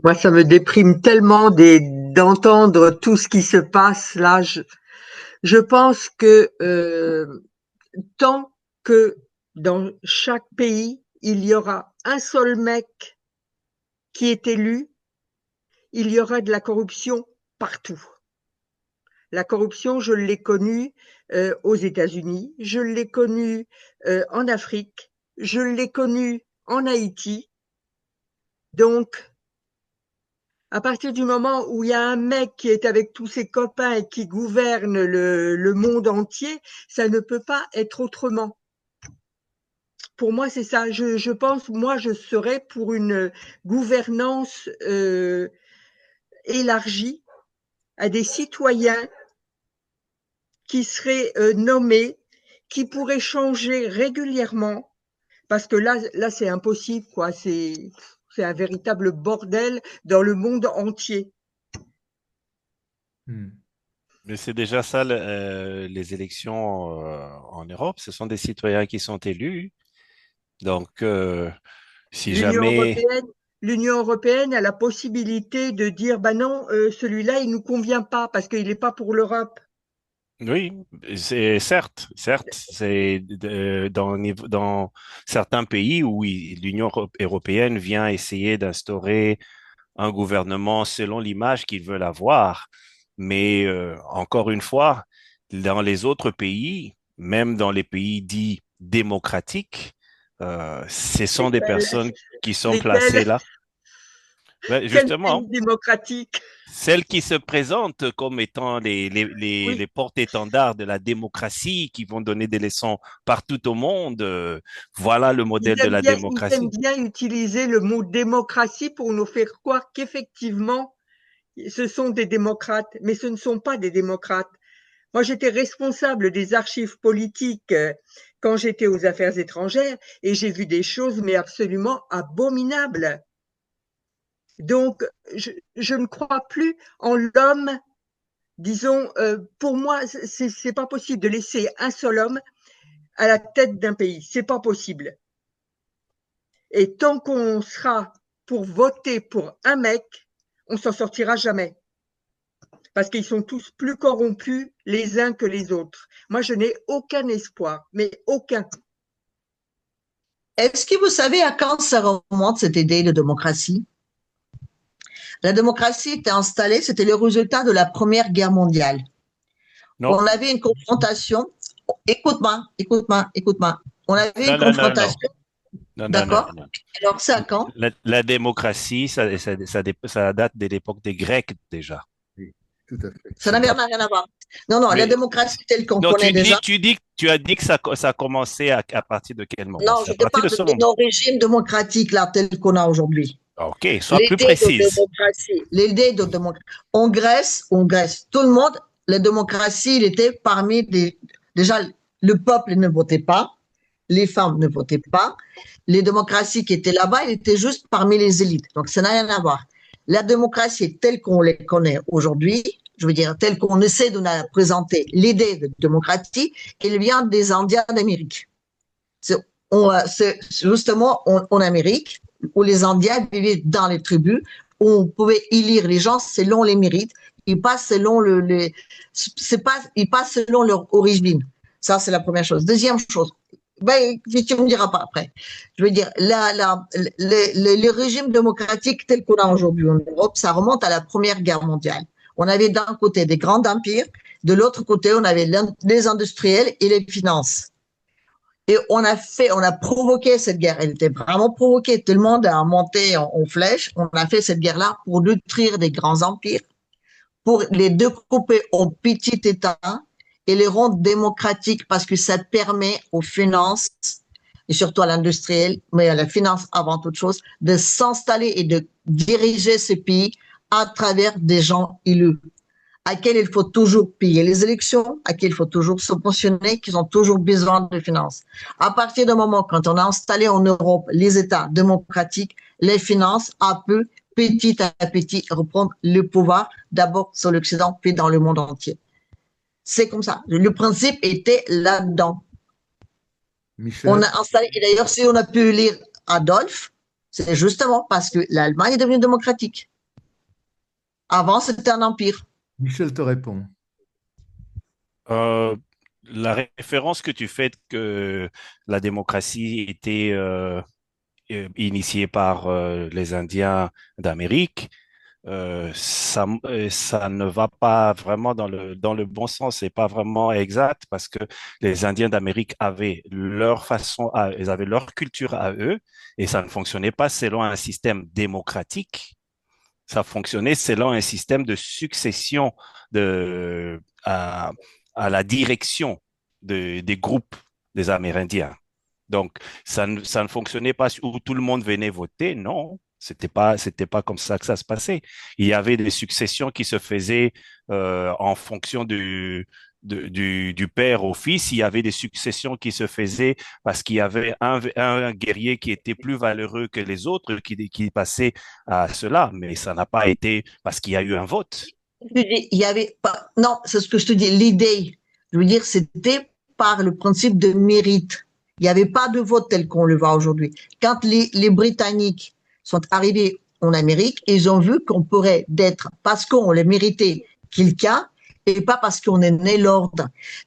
Moi, ça me déprime tellement d'entendre tout ce qui se passe là. Je pense que tant que dans chaque pays, il y aura un seul mec qui est élu, il y aura de la corruption partout. La corruption, je l'ai connue aux États-Unis, je l'ai connue en Afrique, je l'ai connue en Haïti. Donc, à partir du moment où il y a un mec qui est avec tous ses copains et qui gouverne le monde entier, ça ne peut pas être autrement. Pour moi, c'est ça. Je pense, moi, je serais pour une gouvernance élargie à des citoyens qui seraient nommés, qui pourraient changer régulièrement, parce que là, c'est impossible, quoi. C'est un véritable bordel dans le monde entier. Mais c'est déjà ça, les élections en Europe. Ce sont des citoyens qui sont élus. Donc, si jamais… L'Union européenne a la possibilité de dire, bah non, celui-là, il nous convient pas parce qu'il n'est pas pour l'Europe. Oui, c'est certes, c'est dans certains pays où l'Union européenne vient essayer d'instaurer un gouvernement selon l'image qu'ils veulent avoir. Mais encore une fois, dans les autres pays, même dans les pays dits démocratiques, Ce sont des personnes qui sont Lesquelles? placées là. Ben, Quel justement, pays démocratique? celles qui se présentent comme étant les porte-étendards de la démocratie, qui vont donner des leçons partout au monde, voilà le modèle de la Ils aiment démocratie. bien utiliser le mot démocratie pour nous faire croire qu'effectivement, ce sont des démocrates, mais ce ne sont pas des démocrates. Moi, j'étais responsable des archives politiques quand j'étais aux affaires étrangères et j'ai vu des choses, mais absolument abominables. Donc, je ne crois plus en l'homme. Disons, pour moi, c'est pas possible de laisser un seul homme à la tête d'un pays. C'est pas possible. Et tant qu'on sera pour voter pour un mec, on s'en sortira jamais. Parce qu'ils sont tous plus corrompus les uns que les autres. Moi, je n'ai aucun espoir, mais aucun. Est-ce que vous savez à quand ça remonte cette idée de démocratie? La démocratie était installée, c'était le résultat de la Première Guerre mondiale. Non. On avait une confrontation. Écoute-moi. On avait une confrontation. Non. D'accord. Non. Alors, c'est à quand? La démocratie, ça date de l'époque des Grecs déjà. Oui, tout à fait. Ça n'avait rien à voir. Non, Mais- la démocratie telle qu'on Non, connaît déjà. tu as dit que ça a commencé à partir de quel moment? Non, C'est je à te partir parle de ce de moment. nos régimes démocratiques, là, tels qu'on a aujourd'hui. Ok, sois plus précise. L'idée de démocratie. En Grèce, tout le monde, la démocratie, il était parmi déjà, le peuple ne votait pas, les femmes ne votaient pas, les démocraties qui étaient là-bas, ils étaient juste parmi les élites. Donc, ça n'a rien à voir. La démocratie telle qu'on les connaît aujourd'hui, je veux dire, telle qu'on essaie de la présenter, l'idée de démocratie, elle vient des Indiens d'Amérique. C'est justement en Amérique, où les Indiens vivaient dans les tribus, où on pouvait élire les gens selon les mérites, et pas selon ils passent selon leur origine. Ça, c'est la première chose. Deuxième chose, ben, tu me diras pas après. Je veux dire, le régime démocratique tel qu'on a aujourd'hui en Europe, ça remonte à la Première Guerre mondiale. On avait d'un côté des grands empires, de l'autre côté, on avait les industriels et les finances. Et on a provoqué cette guerre. Elle était vraiment provoquée. Tout le monde a monté en flèche. On a fait cette guerre-là pour détruire des grands empires, pour les découper en petits États et les rendre démocratiques parce que ça permet aux finances et surtout à l'industriel, mais à la finance avant toute chose, de s'installer et de diriger ce pays à travers des gens élus, à qui il faut toujours payer les élections, à qui il faut toujours subventionner, qui ont toujours besoin de finances. À partir du moment quand on a installé en Europe les États démocratiques, les finances, petit à petit, reprendre le pouvoir, d'abord sur l'Occident, puis dans le monde entier. C'est comme ça. Le principe était là-dedans. Michel, On a installé, et d'ailleurs, si on a pu lire Adolphe, c'est justement parce que l'Allemagne est devenue démocratique. Avant, c'était un empire. Michel te répond. La référence que tu fais que la démocratie était initiée par les Indiens d'Amérique, ça ne va pas vraiment dans le bon sens, c'est pas vraiment exact parce que les Indiens d'Amérique avaient leur façon, ils avaient leur culture à eux et ça ne fonctionnait pas selon un système démocratique, ça fonctionnait selon un système de succession à la direction des groupes des Amérindiens. Donc, ça ne fonctionnait pas où tout le monde venait voter, non. C'était pas comme ça que ça se passait. Il y avait des successions qui se faisaient en fonction du père au fils. Il y avait des successions qui se faisaient parce qu'il y avait un guerrier qui était plus valeureux que les autres qui passait à cela. Mais ça n'a pas été parce qu'il y a eu un vote. Il y avait pas, non, c'est ce que je te dis, l'idée, je veux dire, c'était par le principe de mérite. Il n'y avait pas de vote tel qu'on le voit aujourd'hui. Quand les Britanniques sont arrivés en Amérique, ils ont vu qu'on pourrait d'être, parce qu'on le méritait quelqu'un, et pas parce qu'on est né lord.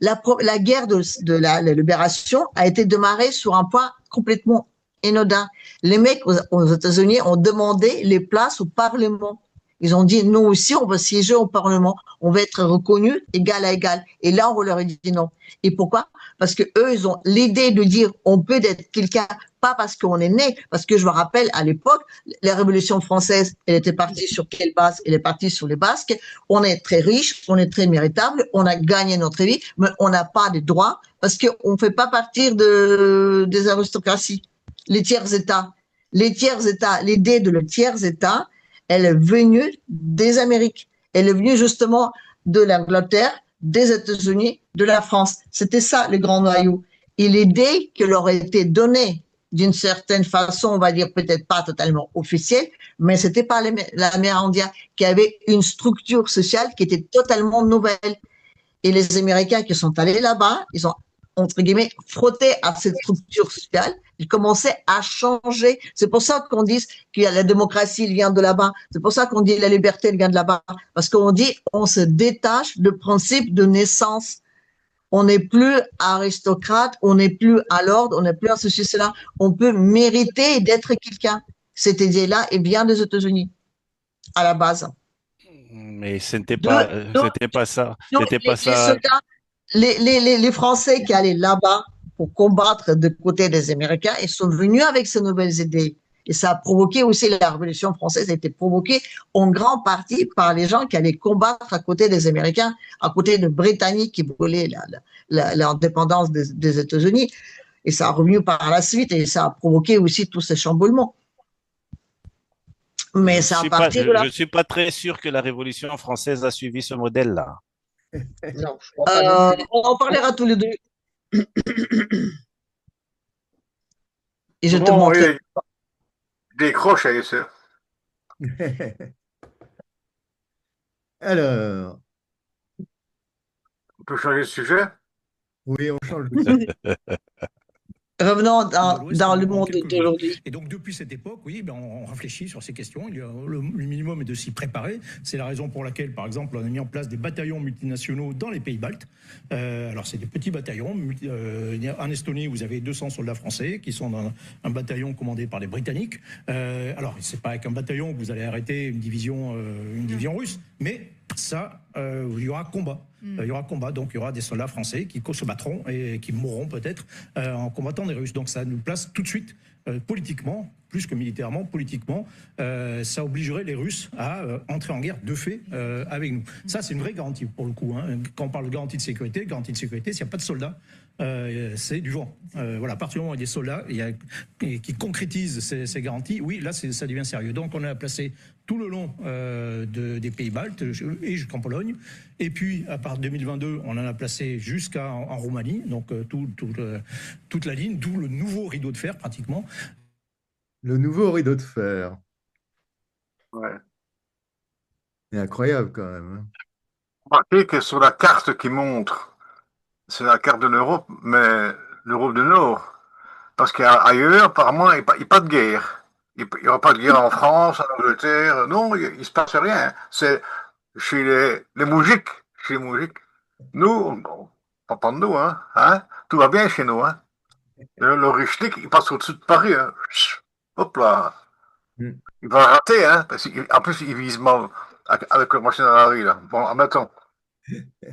La guerre de la libération a été démarrée sur un point complètement anodin. Les mecs aux États-Unis ont demandé les places au Parlement. Ils ont dit, nous aussi, on va siéger au Parlement, on va être reconnus égal à égal. Et là, on leur a dit non. Et pourquoi? Parce que eux, ils ont l'idée de dire, on peut être quelqu'un pas parce qu'on est né, parce que je me rappelle à l'époque, la Révolution française, elle était partie sur quelle base? Elle est partie sur les Basques. On est très riche, on est très méritable, on a gagné notre vie, mais on n'a pas de droits parce qu'on ne fait pas partir des aristocraties, les tiers-États. Les tiers-États, l'idée de le tiers-État, elle est venue des Amériques. Elle est venue justement de l'Angleterre, des États-Unis, de la France. C'était ça le grand noyau. Et l'idée qui leur a été donnée d'une certaine façon, on va dire peut-être pas totalement officielle, mais c'était pas l'Amérindien qui avait une structure sociale qui était totalement nouvelle. Et les Américains qui sont allés là-bas, ils ont, entre guillemets, frotté à cette structure sociale. Ils commençaient à changer. C'est pour ça qu'on dit que la démocratie, elle vient de là-bas. C'est pour ça qu'on dit la liberté, elle vient de là-bas. Parce qu'on dit, on se détache du principe de naissance. On n'est plus aristocrate, on n'est plus à l'ordre, on n'est plus à ceci, cela. On peut mériter d'être quelqu'un. Cette idée-là, elle vient des États-Unis, à la base. Mais ce n'était pas, c'était pas ça. Donc, C'était pas ça. Les Français qui allaient là-bas pour combattre de côté des Américains, ils sont venus avec ces nouvelles idées. Et ça a provoqué aussi la Révolution française, a été provoquée en grande partie par les gens qui allaient combattre à côté des Américains, à côté de Britanniques qui voulaient l'indépendance des États-Unis. Et ça a revenu par la suite et ça a provoqué aussi tous ces chamboulements. Mais ça a parti de là. Je ne suis pas très sûr que la Révolution française a suivi ce modèle-là. Non, on en parlera tous les deux. Et je te montrerai. Décroche avec ça. Alors. On peut changer de sujet? Oui, on change de sujet. Revenons dans le monde d'aujourd'hui. Et donc, depuis cette époque, oui, ben, on réfléchit sur ces questions. Le minimum est de s'y préparer. C'est la raison pour laquelle, par exemple, on a mis en place des bataillons multinationaux dans les pays baltes. Alors, c'est des petits bataillons. En Estonie, vous avez 200 soldats français qui sont dans un bataillon commandé par les Britanniques. Alors, c'est pas avec un bataillon que vous allez arrêter une division russe, mais ça, il y aura combat. Il y aura combat, donc il y aura des soldats français qui se battront et qui mourront peut-être en combattant des Russes. Donc ça nous place tout de suite politiquement, plus que militairement, politiquement, ça obligerait les Russes à entrer en guerre de fait avec nous. Ça, c'est une vraie garantie pour le coup. Hein. Quand on parle de garantie de sécurité, s'il n'y a pas de soldats, c'est du vent. Voilà, à partir du moment où il y a des soldats qui concrétisent ces garanties, oui, là, ça devient sérieux. Donc, on a placé tout le long des pays baltes et jusqu'en Pologne. Et puis, à part 2022, on en a placé jusqu'en Roumanie, donc toute la ligne, d'où le nouveau rideau de fer, pratiquement. Le nouveau rideau de fer. Ouais. C'est incroyable, quand même. Hein. Remarquez que sur la carte qui montre, c'est la carte de l'Europe, mais l'Europe du Nord. Parce qu'ailleurs, apparemment, il n'y a pas de guerre. Il n'y aura pas de guerre en France, en Angleterre. Non, il ne se passe rien. C'est chez les moujiks. Chez les moujiks. Nous, pas de nous, hein. Tout va bien chez nous. Hein. Le Richelieu, il passe au-dessus de Paris. Hein. Hop là. Il va rater. Hein, parce en plus, il vise mal avec la machine à laver. Là. Bon, admettons.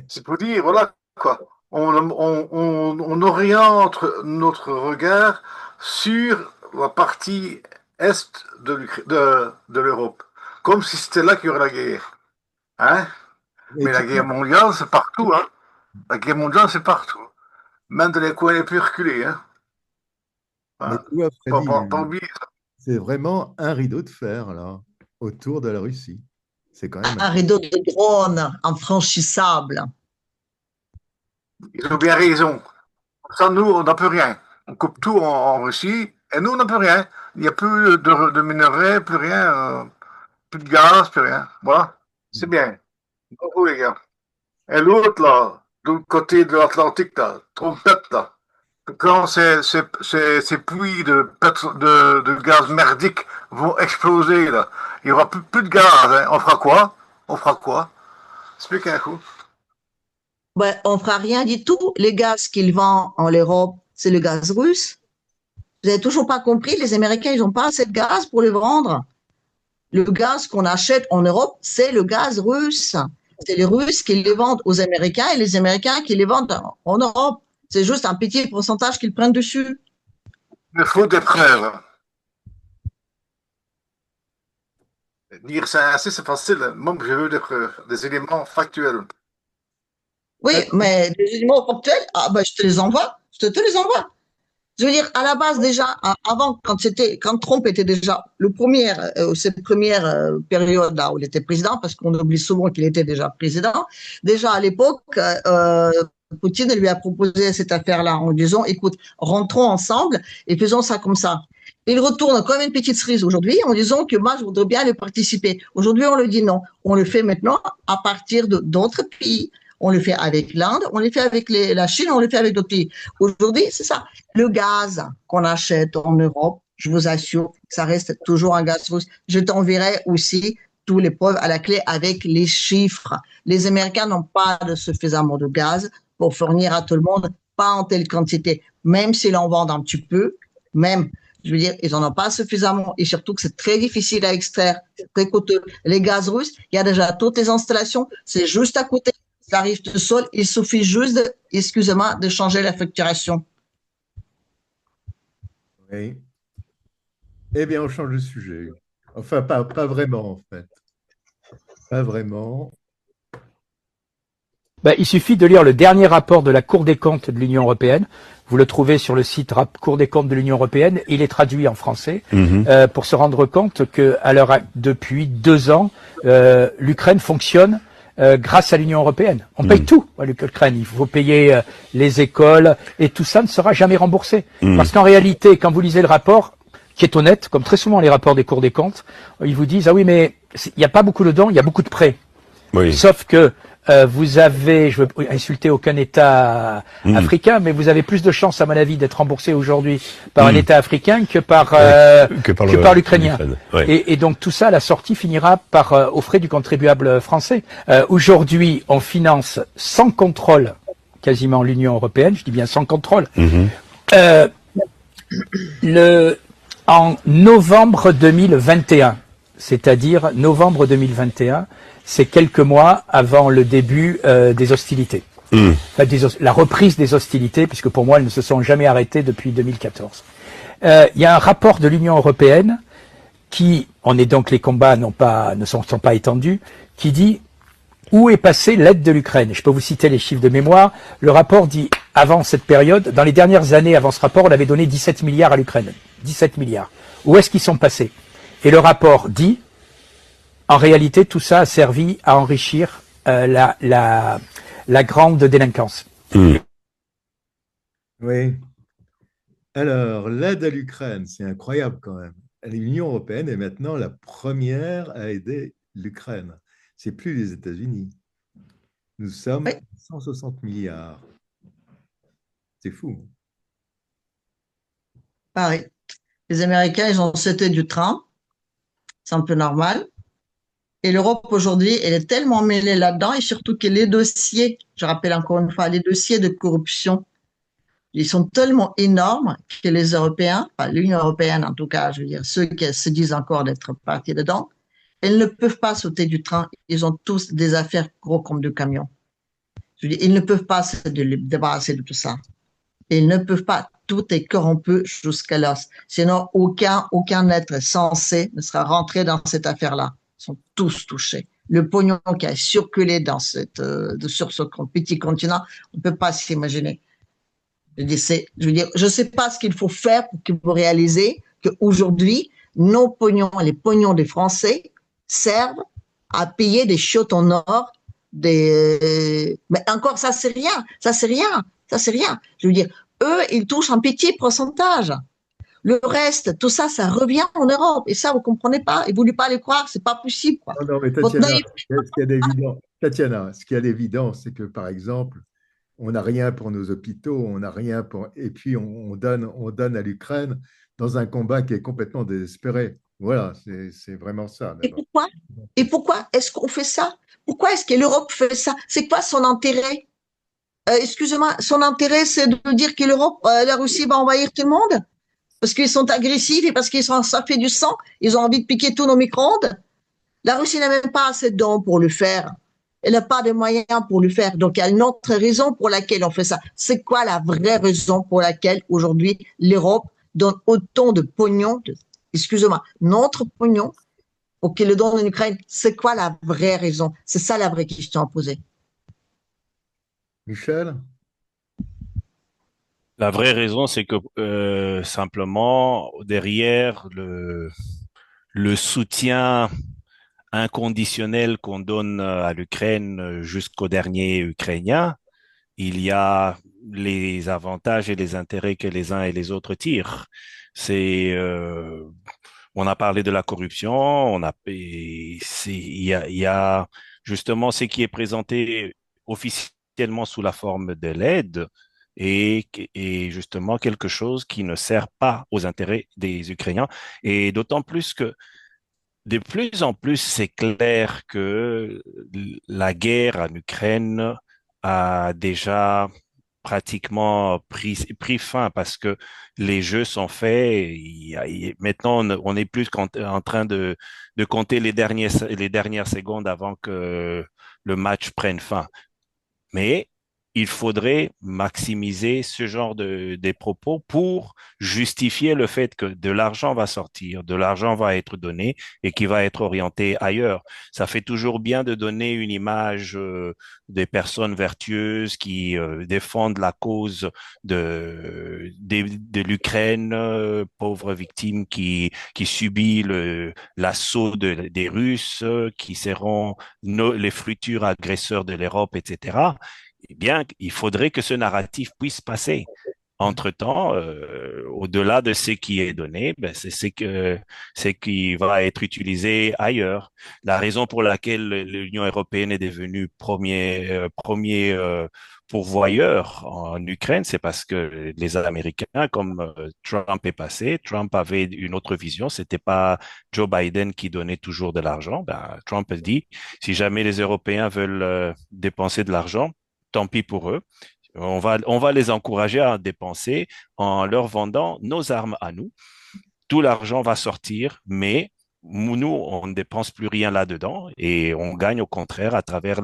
C'est pour dire, voilà quoi. On oriente notre regard sur la partie est de l'Europe, comme si c'était là qu'il y aurait la guerre. Hein? Mais la guerre mondiale, c'est partout. Hein? La guerre mondiale, c'est partout. Même dans les coins les plus reculés. Hein? Mais tu vois, Freddy, c'est vraiment un rideau de fer, là, autour de la Russie. C'est quand même un rideau de drone infranchissable. Ils ont bien raison. Sans nous, on n'a plus rien. On coupe tout en Russie, et nous, on n'a plus rien. Il n'y a plus de minerais, plus rien, plus de gaz, plus rien. Voilà, c'est bien. Bravo, les gars. Et l'autre, là, de l'autre côté de l'Atlantique, là, trompette, là, quand ces puits de gaz merdiques vont exploser, là, il n'y aura plus de gaz. Hein. On fera quoi? Explique un coup. Ben, on ne fera rien du tout. Le gaz qu'ils vendent en Europe, c'est le gaz russe. Vous n'avez toujours pas compris, les Américains, ils n'ont pas assez de gaz pour le vendre. Le gaz qu'on achète en Europe, c'est le gaz russe. C'est les Russes qui les vendent aux Américains et les Américains qui les vendent en Europe. C'est juste un petit pourcentage qu'ils prennent dessus. Il faut des preuves. Dire ça ainsi, c'est facile. Moi, je veux des preuves, des éléments factuels. Oui, mais des éléments factuels, ah ben, je te les envoie. Je te les envoie. Je veux dire, à la base, déjà, avant, quand Trump était déjà cette première période là où il était président, parce qu'on oublie souvent qu'il était déjà président, déjà à l'époque, Poutine lui a proposé cette affaire-là en disant, écoute, rentrons ensemble et faisons ça comme ça. Il retourne comme une petite cerise aujourd'hui en disant que moi, je voudrais bien le participer. Aujourd'hui, on le dit non. On le fait maintenant à partir d'autres pays. On le fait avec l'Inde, on le fait avec la Chine, on le fait avec d'autres pays. Aujourd'hui, c'est ça. Le gaz qu'on achète en Europe, je vous assure, ça reste toujours un gaz russe. Je t'enverrai aussi tous les preuves à la clé avec les chiffres. Les Américains n'ont pas de suffisamment de gaz pour fournir à tout le monde, pas en telle quantité. Même s'ils en vendent un petit peu, même, je veux dire, ils n'en ont pas suffisamment et surtout que c'est très difficile à extraire, c'est très coûteux. Les gaz russes, il y a déjà toutes les installations, c'est juste à côté. Ça arrive tout seul, il suffit juste, excusez-moi, de changer la facturation. Oui. Eh bien, on change de sujet. Enfin, pas vraiment, en fait. Pas vraiment. Il suffit de lire le dernier rapport de la Cour des comptes de l'Union européenne. Vous le trouvez sur le site Cour des comptes de l'Union européenne. Il est traduit en français pour se rendre compte que, depuis 2 ans, l'Ukraine fonctionne grâce à l'Union européenne. On paye tout à l'Ukraine. Il faut payer les écoles et tout ça ne sera jamais remboursé. Parce qu'en réalité, quand vous lisez le rapport, qui est honnête, comme très souvent les rapports des cours des comptes, ils vous disent, ah oui, mais il n'y a pas beaucoup de dons, il y a beaucoup de prêts. Oui. Sauf que vous avez, je veux insulter aucun État africain, mais vous avez plus de chances, à mon avis, d'être remboursé aujourd'hui par un État africain que par l'Ukrainien. Ouais. Et donc tout ça, à la sortie, finira par aux frais du contribuable français. Aujourd'hui, on finance sans contrôle quasiment l'Union européenne, je dis bien sans contrôle. En novembre 2021, c'est-à-dire novembre 2021, c'est quelques mois avant le début des hostilités. Enfin, la reprise des hostilités, puisque pour moi, elles ne se sont jamais arrêtées depuis 2014. Il y a un rapport de l'Union européenne qui, les combats ne sont pas étendus, qui dit où est passée l'aide de l'Ukraine. Je peux vous citer les chiffres de mémoire. Le rapport dit, avant cette période, dans les dernières années avant ce rapport, on avait donné 17 milliards à l'Ukraine. 17 milliards. Où est-ce qu'ils sont passés? Et le rapport dit, en réalité, tout ça a servi à enrichir la grande délinquance. Oui. Alors, l'aide à l'Ukraine, c'est incroyable quand même. L'Union européenne est maintenant la première à aider l'Ukraine. C'est plus les États-Unis. Nous sommes 160 milliards. C'est fou. Pareil. Les Américains, ils ont sauté du train. C'est un peu normal. Et l'Europe, aujourd'hui, elle est tellement mêlée là-dedans, et surtout que les dossiers, je rappelle encore une fois, les dossiers de corruption, ils sont tellement énormes que les Européens, enfin l'Union européenne en tout cas, je veux dire, ceux qui se disent encore d'être partis dedans, elles ne peuvent pas sauter du train. Ils ont tous des affaires gros comme des camions. Je veux dire, ils ne peuvent pas se débarrasser de tout ça. Ils ne peuvent pas. Tout est corrompu jusqu'à l'os. Sinon, aucun être censé ne sera rentré dans cette affaire-là. Ils sont tous touchés. Le pognon qui a circulé sur ce petit continent, on ne peut pas s'imaginer. Je sais pas ce qu'il faut faire pour que vous réalisez qu'aujourd'hui, nos pognons, les pognons des Français, servent à payer des chiottes en or, mais encore, ça c'est rien. Je veux dire, eux, ils touchent un petit pourcentage. Le reste, tout ça, ça revient en Europe. Et ça, vous comprenez pas. Et vous ne voulez pas les croire, c'est pas possible, quoi. Non, mais Tatiana, ce qui est évident, c'est que, par exemple, on n'a rien pour nos hôpitaux, on n'a rien pour... Et puis, on donne à l'Ukraine dans un combat qui est complètement désespéré. Voilà, c'est vraiment ça. Et pourquoi est-ce qu'on fait ça? Pourquoi est-ce que l'Europe fait ça? C'est quoi son intérêt? Excusez-moi, son intérêt, c'est de dire que la Russie va envahir tout le monde? Parce qu'ils sont agressifs et parce ça fait du sang, ils ont envie de piquer tous nos micro-ondes. La Russie n'a même pas assez de dons pour le faire. Elle n'a pas de moyens pour le faire. Donc, il y a une autre raison pour laquelle on fait ça. C'est quoi la vraie raison pour laquelle aujourd'hui l'Europe donne autant de pognon, excusez-moi, notre pognon, pour qu'il le donne en Ukraine? C'est quoi la vraie raison? C'est ça la vraie question à poser. Michel? La vraie raison, c'est que simplement, derrière le soutien inconditionnel qu'on donne à l'Ukraine jusqu'au dernier Ukrainien, il y a les avantages et les intérêts que les uns et les autres tirent. On a parlé de la corruption, il y a justement ce qui est présenté officiellement sous la forme de l'aide et justement quelque chose qui ne sert pas aux intérêts des Ukrainiens. Et d'autant plus que de plus en plus, c'est clair que la guerre en Ukraine a déjà pratiquement pris fin parce que les jeux sont faits. Maintenant, on n'est plus en train de compter les dernières secondes avant que le match prenne fin. Mais il faudrait maximiser ce genre des propos pour justifier le fait que de l'argent va sortir, de l'argent va être donné et qui va être orienté ailleurs. Ça fait toujours bien de donner une image des personnes vertueuses qui défendent la cause de l'Ukraine, pauvre victime qui subit l'assaut des Russes, qui seront les futurs agresseurs de l'Europe, etc. Eh bien, il faudrait que ce narratif puisse passer. Entre-temps, au-delà de ce qui est donné, ben, c'est qui va être utilisé ailleurs. La raison pour laquelle l'Union européenne est devenue premier pourvoyeur en Ukraine, c'est parce que les Américains, comme Trump est passé, Trump avait une autre vision. C'était pas Joe Biden qui donnait toujours de l'argent. Ben, Trump a dit, si jamais les Européens veulent dépenser de l'argent, tant pis pour eux. On va les encourager à dépenser en leur vendant nos armes à nous. Tout l'argent va sortir, mais nous, on ne dépense plus rien là-dedans et on gagne au contraire à travers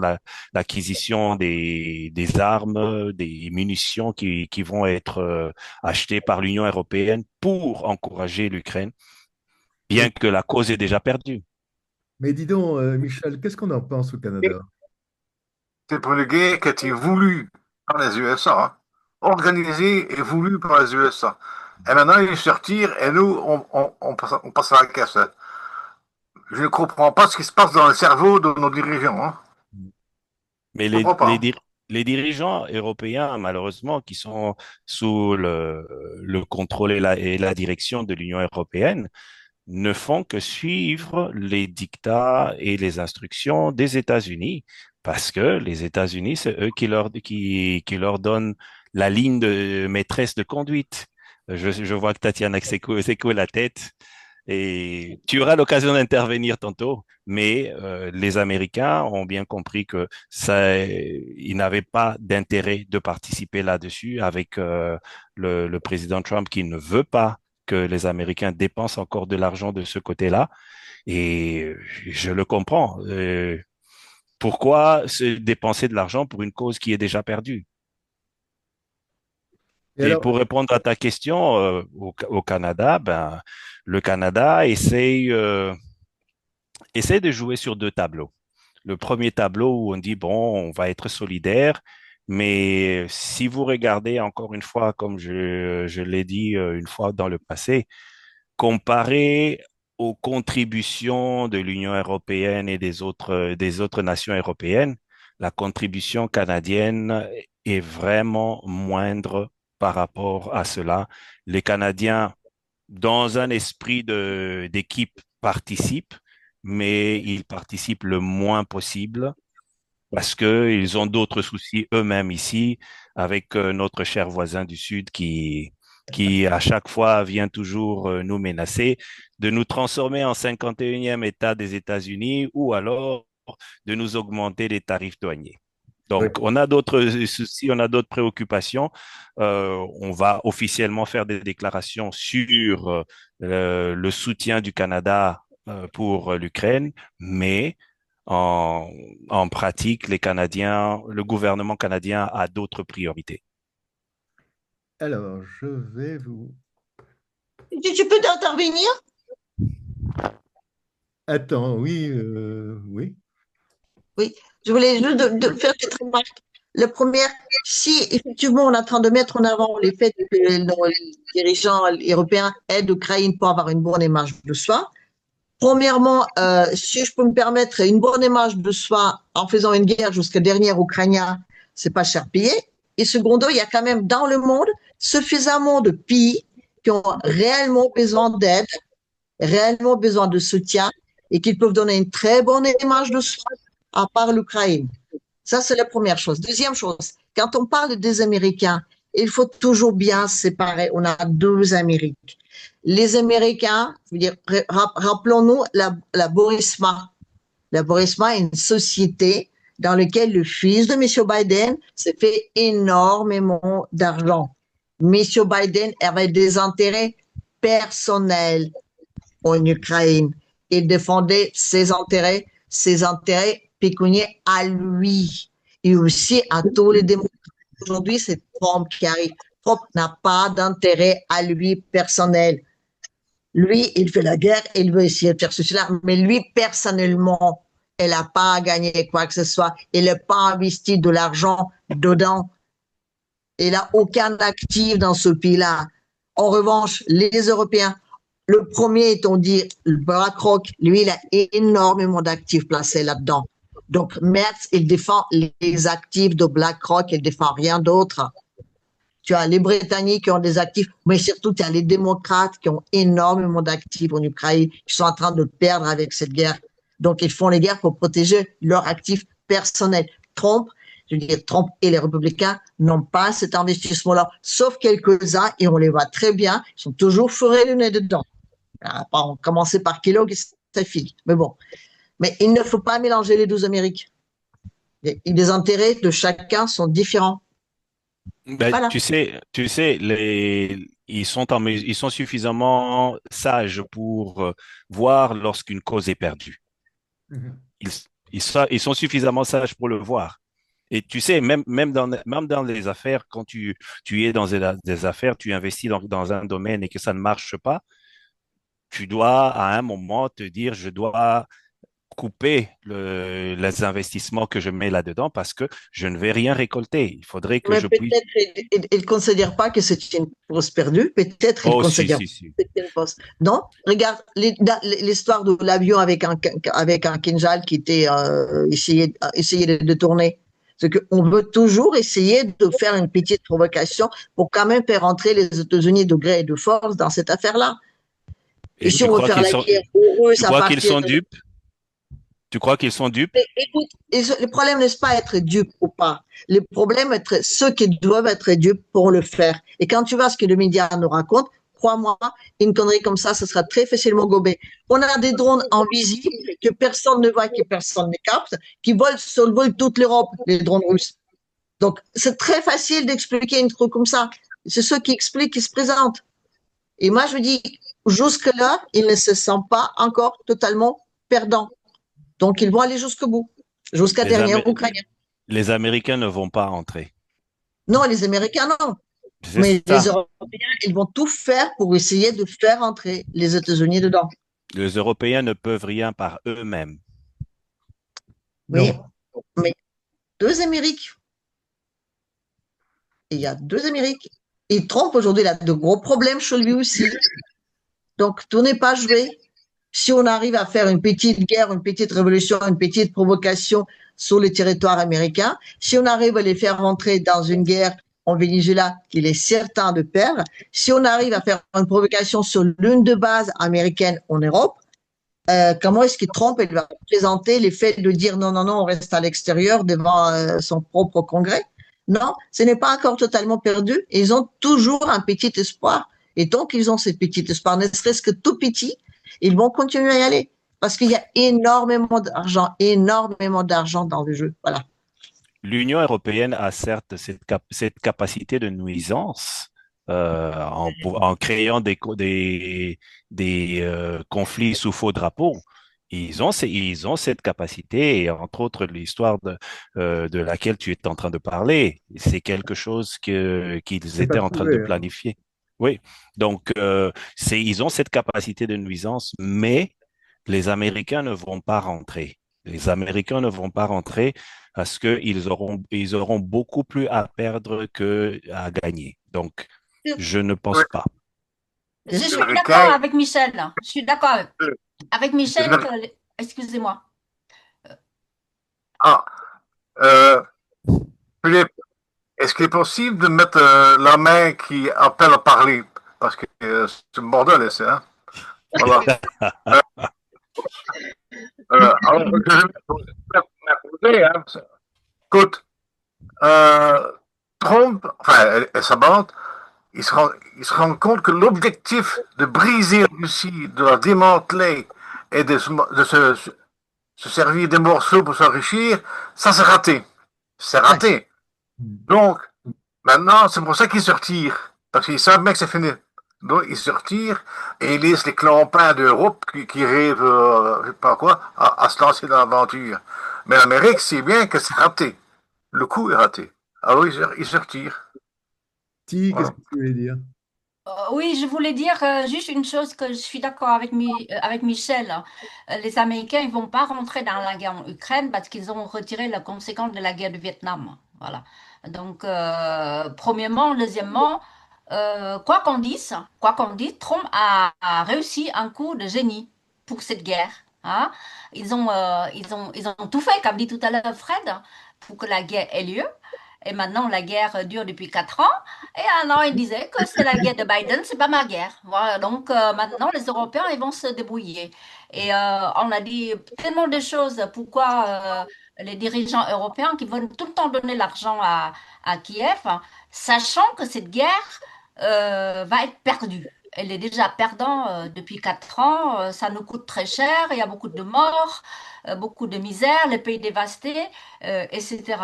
l'acquisition des armes, des munitions qui vont être achetées par l'Union européenne pour encourager l'Ukraine, bien que la cause est déjà perdue. Mais dis donc, Michel, qu'est-ce qu'on en pense au Canada? C'est pour une guerre qui a été voulue par les USA, hein, organisée et voulue par les USA. Et maintenant, ils se retirent et nous, on passe à la caisse. Hein. Je ne comprends pas ce qui se passe dans le cerveau de nos dirigeants. Hein. Mais les dirigeants européens, malheureusement, qui sont sous le contrôle et la direction de l'Union européenne, ne font que suivre les dictats et les instructions des États-Unis, parce que les États-Unis, c'est eux qui leur donnent la ligne de maîtresse de conduite. Je vois que Tatiana secoue la tête. Et tu auras l'occasion d'intervenir tantôt, mais les Américains ont bien compris que ils n'avaient pas d'intérêt de participer là-dessus avec le président Trump qui ne veut pas que les Américains dépensent encore de l'argent de ce côté-là. Et je le comprends. Pourquoi se dépenser de l'argent pour une cause qui est déjà perdue? Et pour répondre à ta question, au Canada, ben, le Canada essaie de jouer sur deux tableaux. Le premier tableau où on dit, bon, on va être solidaire, mais si vous regardez encore une fois, comme je l'ai dit une fois dans le passé, comparé aux contributions de l'Union européenne et des autres nations européennes, la contribution canadienne est vraiment moindre par rapport à cela. Les Canadiens, dans un esprit d'équipe, participent, mais ils participent le moins possible parce qu'ils ont d'autres soucis eux-mêmes ici avec notre cher voisin du Sud qui à chaque fois vient toujours nous menacer de nous transformer en 51e État des États-Unis ou alors de nous augmenter les tarifs douaniers. Donc, on a d'autres soucis, on a d'autres préoccupations. On va officiellement faire des déclarations sur le soutien du Canada pour l'Ukraine, mais en pratique, le gouvernement canadien a d'autres priorités. Alors, je vais vous Tu peux intervenir? Attends, oui, oui. Oui, je voulais juste de faire cette remarque. La première, si effectivement on est en train de mettre en avant les faits que nos dirigeants européens aident l'Ukraine pour avoir une bonne image de soi, premièrement, si je peux me permettre une bonne image de soi en faisant une guerre jusqu'à dernier Ukrainien, c'est pas cher payé. Et secondo, il y a quand même dans le monde suffisamment de pays qui ont réellement besoin d'aide, réellement besoin de soutien et qui peuvent donner une très bonne image de soi à part l'Ukraine. Ça, c'est la première chose. Deuxième chose, quand on parle des Américains, il faut toujours bien séparer. On a deux Amériques. Les Américains, je veux dire, rappelons-nous la Burisma. La Burisma est une société dans laquelle le fils de M. Biden s'est fait énormément d'argent. M. Biden avait des intérêts personnels en Ukraine. Il défendait ses intérêts pécuniaires à lui et aussi à tous les démocrates. Aujourd'hui, c'est Trump qui arrive. Trump n'a pas d'intérêt à lui personnel. Lui, il fait la guerre, il veut essayer de faire ceci, là, mais lui, personnellement, il n'a pas gagné quoi que ce soit. Il n'a pas investi de l'argent dedans. Il n'a aucun actif dans ce pays-là. En revanche, les Européens, le premier, on dit, BlackRock, lui, il a énormément d'actifs placés là-dedans. Donc, Merz, il défend les actifs de BlackRock, il ne défend rien d'autre. Tu as les Britanniques qui ont des actifs, mais surtout, tu as les démocrates qui ont énormément d'actifs en Ukraine, qui sont en train de perdre avec cette guerre. Donc, ils font les guerres pour protéger leurs actifs personnels. Trump et les républicains n'ont pas cet investissement-là, sauf quelques-uns, et on les voit très bien, ils sont toujours fourrés le nez dedans. On commençait par Kellogg et sa fille. Mais bon. Mais il ne faut pas mélanger les deux Amériques. Les intérêts de chacun sont différents. Ben, Voilà. tu sais, ils sont suffisamment sages pour voir lorsqu'une cause est perdue. Mhm. Ils sont suffisamment sages pour le voir. Et tu sais, même dans les affaires, quand tu es dans des affaires, tu investis dans un domaine et que ça ne marche pas, tu dois à un moment te dire, je dois couper les investissements que je mets là-dedans parce que je ne vais rien récolter. Il faudrait que Mais je puisse... peut-être il ne considère pas que c'est une cause perdue. Peut-être il Oh, considère si. que c'est une cause. Non, regarde l'histoire de l'avion avec un Kinjal qui était essayé de détourner. C'est qu'on veut toujours essayer de faire une petite provocation pour quand même faire entrer les États-Unis de gré et de force dans cette affaire-là. Et si on veut faire la guerre aux Russes tu à crois qu'ils partir sont de... dupes? Tu crois qu'ils sont dupes? Mais écoute, le problème n'est pas être dupe ou pas. Le problème est ceux qui doivent être dupes pour le faire. Et quand tu vois ce que le média nous raconte, crois-moi, une connerie comme ça sera très facilement gobée. On a des drones invisibles que personne ne voit, que personne ne capte, qui survolent toute l'Europe, les drones russes. Donc, c'est très facile d'expliquer une truc comme ça. C'est ceux qui expliquent, qui se présentent. Et moi, je dis, jusque-là, ils ne se sentent pas encore totalement perdants. Donc, ils vont aller jusqu'au bout, jusqu'à dernière Ukrainienne. Les Américains ne vont pas entrer. Non, les Américains, non. Mais les Européens, ils vont tout faire pour essayer de faire entrer les États-Unis dedans. Les Européens ne peuvent rien par eux-mêmes. Oui, mais deux Amériques. Il y a deux Amériques. Et Trump, aujourd'hui, il a de gros problèmes chez lui aussi. Donc, tout n'est pas joué. Si on arrive à faire une petite guerre, une petite révolution, une petite provocation sur le territoire américain, si on arrive à les faire rentrer dans une guerre en Venezuela qu'il est certain de perdre, si on arrive à faire une provocation sur l'une des bases américaines en Europe, comment est-ce que Trump il va présenter les faits de dire non, on reste à l'extérieur devant son propre Congrès? Non, ce n'est pas encore totalement perdu. Ils ont toujours un petit espoir. Et tant qu'ils ont ce petit espoir, ne serait-ce que tout petit, ils vont continuer à y aller parce qu'il y a énormément d'argent dans le jeu. Voilà. L'Union européenne a certes cette capacité de nuisance en créant des conflits sous faux drapeau. Ils ont cette capacité, et entre autres l'histoire de laquelle tu es en train de parler, c'est quelque chose qu'ils étaient en train de planifier. Oui, donc ils ont cette capacité de nuisance, mais les Américains ne vont pas rentrer. Les Américains ne vont pas rentrer parce qu'ils auront beaucoup plus à perdre qu'à gagner. Donc, je ne pense pas. Je suis d'accord avec Michel. Je suis d'accord avec Michel. Excusez-moi. Est-ce qu'il est possible de mettre la main qui appelle à parler? Parce que c'est un bordel, c'est, hein? Voilà. Alors, je vais m'accorder, hein. Écoute, Trump, enfin, et sa bande, ils se rendent compte que l'objectif de briser la Russie, de la démanteler et de se servir des morceaux pour s'enrichir, ça c'est raté. C'est raté. Donc, maintenant, c'est pour ça qu'ils se retirent. Parce qu'ils savent bien que c'est fini. Donc, ils se retirent et ils laissent les clampins d'Europe qui rêvent, je sais pas quoi, à se lancer dans l'aventure. Mais l'Amérique sait bien que c'est raté. Le coup est raté. Alors, ils se retirent. Qu'est-ce que tu voulais dire? Oui, je voulais dire juste une chose que je suis d'accord avec Michel. Les Américains, ils vont pas rentrer dans la guerre en Ukraine parce qu'ils ont retiré la conséquence de la guerre du Vietnam. Voilà. Donc, premièrement, deuxièmement, quoi qu'on dise, Trump a réussi un coup de génie pour cette guerre. Hein. Ils ont tout fait, comme dit tout à l'heure Fred, pour que la guerre ait lieu. Et maintenant, la guerre dure depuis 4 ans. Et alors, il disait que c'est la guerre de Biden, c'est pas ma guerre. Voilà, donc, maintenant, les Européens, ils vont se débrouiller. Et on a dit tellement de choses. Pourquoi les dirigeants européens qui veulent tout le temps donner l'argent à Kiev, sachant que cette guerre va être perdue. Elle est déjà perdante depuis 4 ans. Ça nous coûte très cher. Il y a beaucoup de morts, beaucoup de misère, les pays dévastés, etc.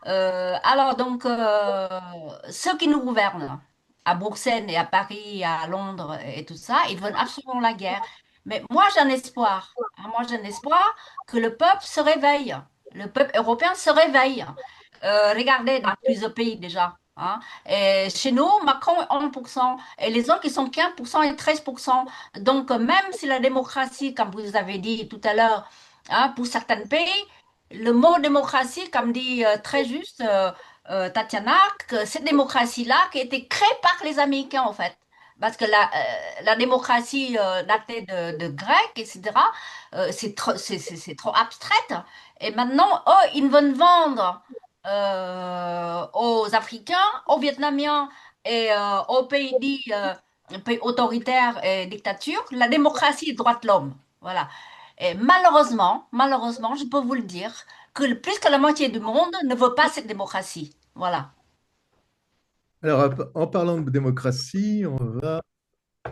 Alors donc, ceux qui nous gouvernent à Bruxelles et à Paris, à Londres et tout ça, ils veulent absolument la guerre. Mais moi, j'ai un espoir. Moi, j'ai un espoir que le peuple se réveille. Le peuple européen se réveille. Regardez dans plusieurs pays déjà. Hein. Et chez nous, Macron est 1%, et les autres qui sont 15% et 13%. Donc, même si la démocratie, comme vous avez dit tout à l'heure, hein, pour certains pays, le mot démocratie, comme dit très juste Tatiana, que cette démocratie-là qui a été créée par les Américains, en fait. Parce que la démocratie datait de grec, etc., c'est trop abstraite. Et maintenant, ils veulent vendre aux Africains, aux Vietnamiens et aux pays dits pays autoritaires et dictatures, la démocratie et les droits de l'homme. Voilà. Et malheureusement, je peux vous le dire, que plus que la moitié du monde ne veut pas cette démocratie. Voilà. Alors, en parlant de démocratie, on va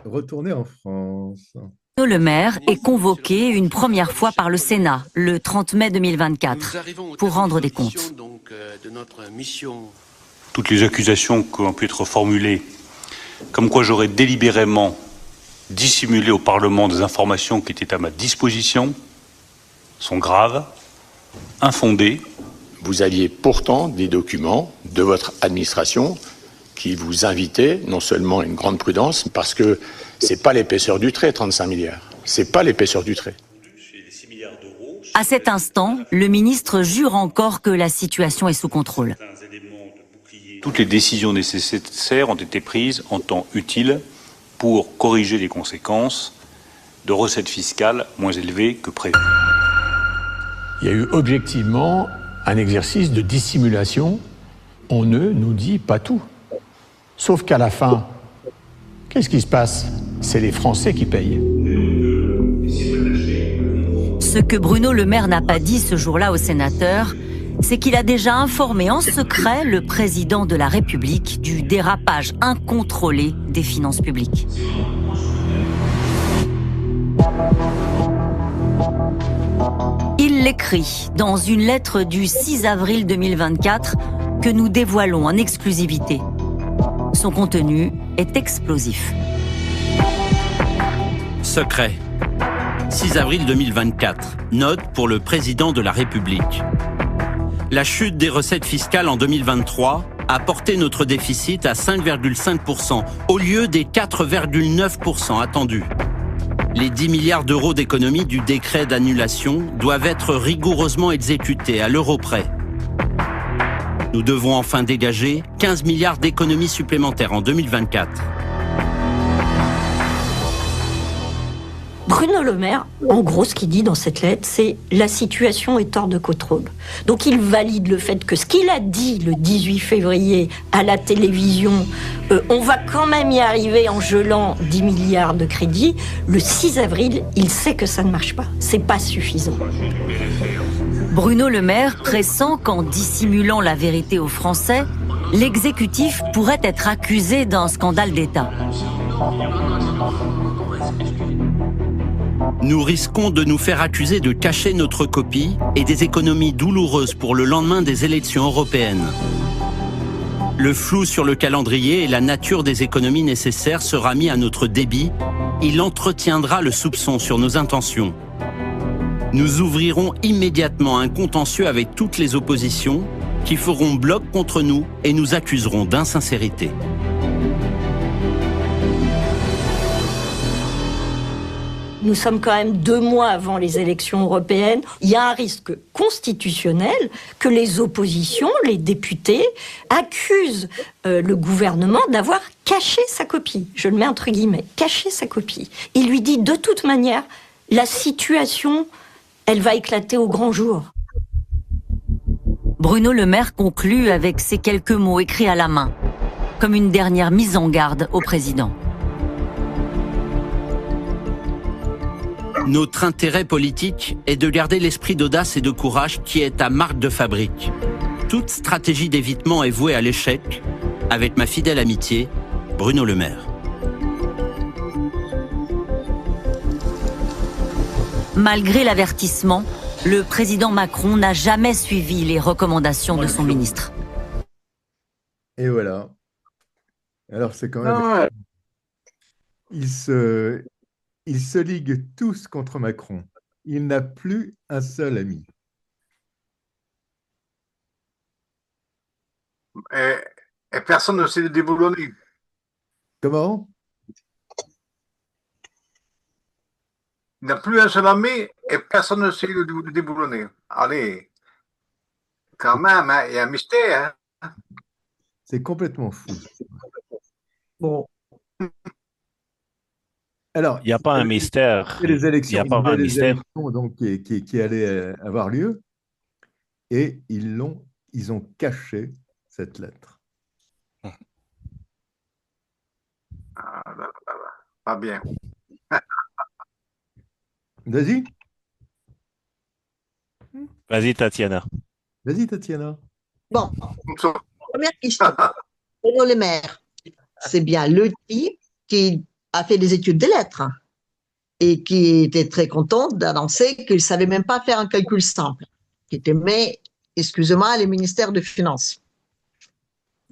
retourner en France. Le maire est convoqué une première fois par le Sénat le 30 mai 2024 pour rendre des comptes. Toutes les accusations qui ont pu être formulées, comme quoi j'aurais délibérément dissimulé au Parlement des informations qui étaient à ma disposition, sont graves, infondées. Vous aviez pourtant des documents de votre administration qui vous invitaient non seulement à une grande prudence, parce que c'est pas l'épaisseur du trait, 35 milliards. C'est pas l'épaisseur du trait. À cet instant, le ministre jure encore que la situation est sous contrôle. Toutes les décisions nécessaires ont été prises en temps utile pour corriger les conséquences de recettes fiscales moins élevées que prévu. Il y a eu objectivement un exercice de dissimulation. On ne nous dit pas tout. Sauf qu'à la fin, qu'est-ce qui se passe? C'est les Français qui payent. Ce que Bruno Le Maire n'a pas dit ce jour-là aux sénateurs, c'est qu'il a déjà informé en secret le président de la République du dérapage incontrôlé des finances publiques. Il l'écrit dans une lettre du 6 avril 2024 que nous dévoilons en exclusivité. Son contenu est explosif. Secret. 6 avril 2024. Note pour le président de la République. La chute des recettes fiscales en 2023 a porté notre déficit à 5,5% au lieu des 4,9% attendus. Les 10 milliards d'euros d'économies du décret d'annulation doivent être rigoureusement exécutés à l'euro près. Nous devons enfin dégager 15 milliards d'économies supplémentaires en 2024. Bruno Le Maire, en gros, ce qu'il dit dans cette lettre, c'est « la situation est hors de contrôle ». Donc il valide le fait que ce qu'il a dit le 18 février à la télévision, on va quand même y arriver en gelant 10 milliards de crédits, le 6 avril, il sait que ça ne marche pas. C'est pas suffisant. Bruno Le Maire pressent qu'en dissimulant la vérité aux Français, l'exécutif pourrait être accusé d'un scandale d'État. Nous risquons de nous faire accuser de cacher notre copie et des économies douloureuses pour le lendemain des élections européennes. Le flou sur le calendrier et la nature des économies nécessaires sera mis à notre débit. Il entretiendra le soupçon sur nos intentions. Nous ouvrirons immédiatement un contentieux avec toutes les oppositions qui feront bloc contre nous et nous accuseront d'insincérité. Nous sommes quand même 2 mois avant les élections européennes. Il y a un risque constitutionnel que les oppositions, les députés, accusent le gouvernement d'avoir caché sa copie. Je le mets entre guillemets, caché sa copie. Il lui dit de toute manière, la situation, elle va éclater au grand jour. Bruno Le Maire conclut avec ces quelques mots écrits à la main, comme une dernière mise en garde au président. Notre intérêt politique est de garder l'esprit d'audace et de courage qui est ta marque de fabrique. Toute stratégie d'évitement est vouée à l'échec. Avec ma fidèle amitié, Bruno Le Maire. Malgré l'avertissement, le président Macron n'a jamais suivi les recommandations de son ministre. Et voilà. Alors c'est quand même... Ils se liguent tous contre Macron. Il n'a plus un seul ami. Et personne ne s'est déboulonné. Comment? Il n'a plus un seul ami et personne ne s'est déboulonné. Allez, quand même, hein, il y a un mystère. Hein. C'est complètement fou. Bon. Alors, il n'y a pas un mystère. Les élections, il n'y a pas un mystère. Donc, qui allaient avoir lieu, et ils ont caché cette lettre. Ah, pas bien. Vas-y. Vas-y, Tatiana. Vas-y, Tatiana. Bon, première question. Bruno Le Maire, c'est bien le type qui a fait des études de lettres et qui était très content d'annoncer qu'il ne savait même pas faire un calcul simple, qui était, mais, excusez-moi, le ministère des Finances.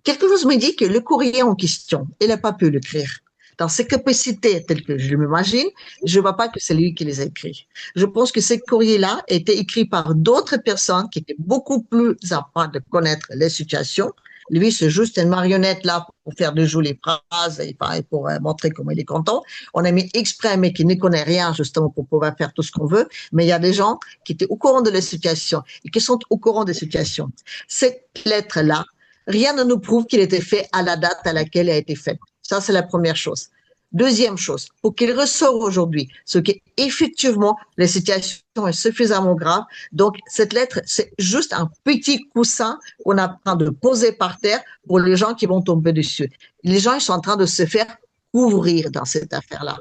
Quelque chose me dit que le courrier en question, il n'a pas pu l'écrire. Dans ses capacités telles que je m'imagine, je ne vois pas que c'est lui qui les a écrits. Je pense que ces courriers-là étaient écrits par d'autres personnes qui étaient beaucoup plus en train de connaître les situations. Lui, c'est juste une marionnette là pour faire de jolies phrases et pour montrer comment il est content. On a mis exprès un mec qui ne connaît rien justement pour pouvoir faire tout ce qu'on veut. Mais il y a des gens qui étaient au courant de la situation et qui sont au courant des situations. Cette lettre-là, rien ne nous prouve qu'il était fait à la date à laquelle elle a été faite. Ça, c'est la première chose. Deuxième chose, pour qu'il ressort aujourd'hui, ce qui est effectivement, la situation est suffisamment grave. Donc, cette lettre, c'est juste un petit coussin qu'on est en train de poser par terre pour les gens qui vont tomber dessus. Les gens, ils sont en train de se faire couvrir dans cette affaire-là.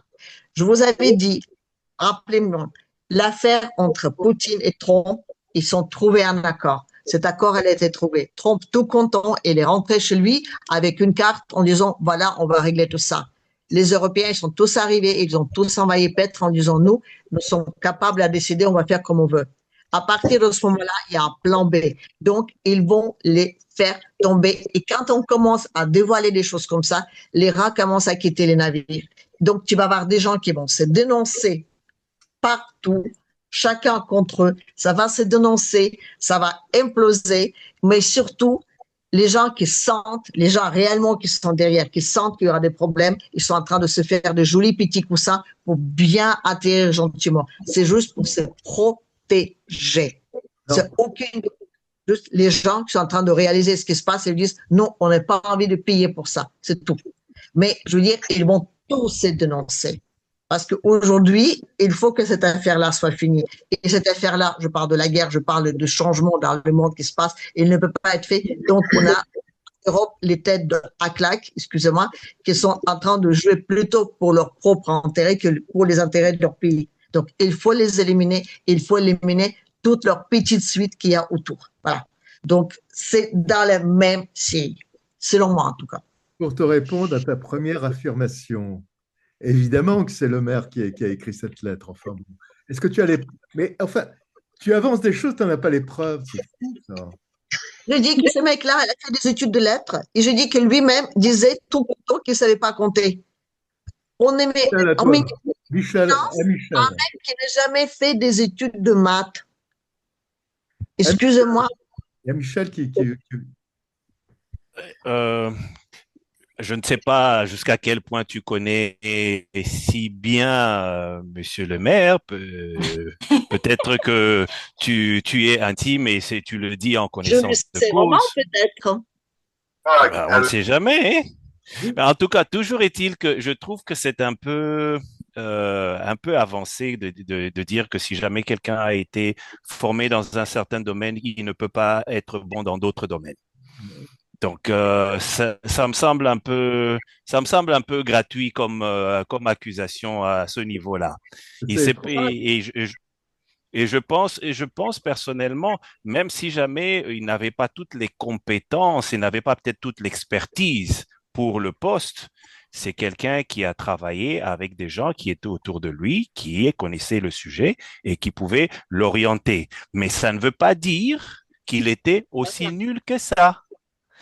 Je vous avais dit, rappelez-moi, l'affaire entre Poutine et Trump, ils sont trouvés un accord. Cet accord, elle a été trouvé. Trump, tout content, il est rentré chez lui avec une carte en disant, voilà, on va régler tout ça. Les Européens, ils sont tous arrivés, ils ont tous envahi Petre en disant, nous sommes capables à décider, on va faire comme on veut. À partir de ce moment-là, il y a un plan B. Donc, ils vont les faire tomber. Et quand on commence à dévoiler des choses comme ça, les rats commencent à quitter les navires. Donc, tu vas avoir des gens qui vont se dénoncer partout, chacun contre eux. Ça va se dénoncer, ça va imploser, mais surtout, les gens qui sentent, les gens réellement qui sont derrière, qui sentent qu'il y aura des problèmes, ils sont en train de se faire de jolis petits coussins pour bien atterrir gentiment. C'est juste pour se protéger. C'est aucune, juste les gens qui sont en train de réaliser ce qui se passe et disent non, on n'a pas envie de payer pour ça. C'est tout. Mais je veux dire, ils vont tous être dénoncés. Parce qu'aujourd'hui, il faut que cette affaire-là soit finie. Et cette affaire-là, je parle de la guerre, je parle de changement dans le monde qui se passe, il ne peut pas être fait. Donc, on a en Europe les têtes de Haklak, excusez-moi, qui sont en train de jouer plutôt pour leur propre intérêt que pour les intérêts de leur pays. Donc, il faut les éliminer. Il faut éliminer toute leur petite suite qu'il y a autour. Voilà. Donc, c'est dans la même série, selon moi en tout cas. Pour te répondre à ta première affirmation, évidemment que c'est le maire qui a écrit cette lettre. Enfin, bon. Est-ce que tu as les... Mais enfin, tu avances des choses, tu n'en as pas les preuves. C'est fou, ça. Je dis que ce mec-là, il a fait des études de lettres et je dis que lui-même disait tout le temps qu'il ne savait pas compter. On aimait Michel, un mec qui n'a jamais fait des études de maths. Excusez-moi. Il y a Michel qui... Je ne sais pas jusqu'à quel point tu connais si bien Monsieur le maire. Peut-être que tu es intime et tu le dis en connaissance de cause. Vraiment, peut-être. On ne sait jamais. Hein? En tout cas, toujours est-il que je trouve que c'est un peu avancé de dire que si jamais quelqu'un a été formé dans un certain domaine, il ne peut pas être bon dans d'autres domaines. Donc ça me semble un peu gratuit comme accusation à ce niveau-là. Et je pense personnellement, même si jamais il n'avait pas toutes les compétences, il n'avait pas peut-être toute l'expertise pour le poste, c'est quelqu'un qui a travaillé avec des gens qui étaient autour de lui, qui connaissaient le sujet et qui pouvaient l'orienter. Mais ça ne veut pas dire qu'il était aussi nul que ça.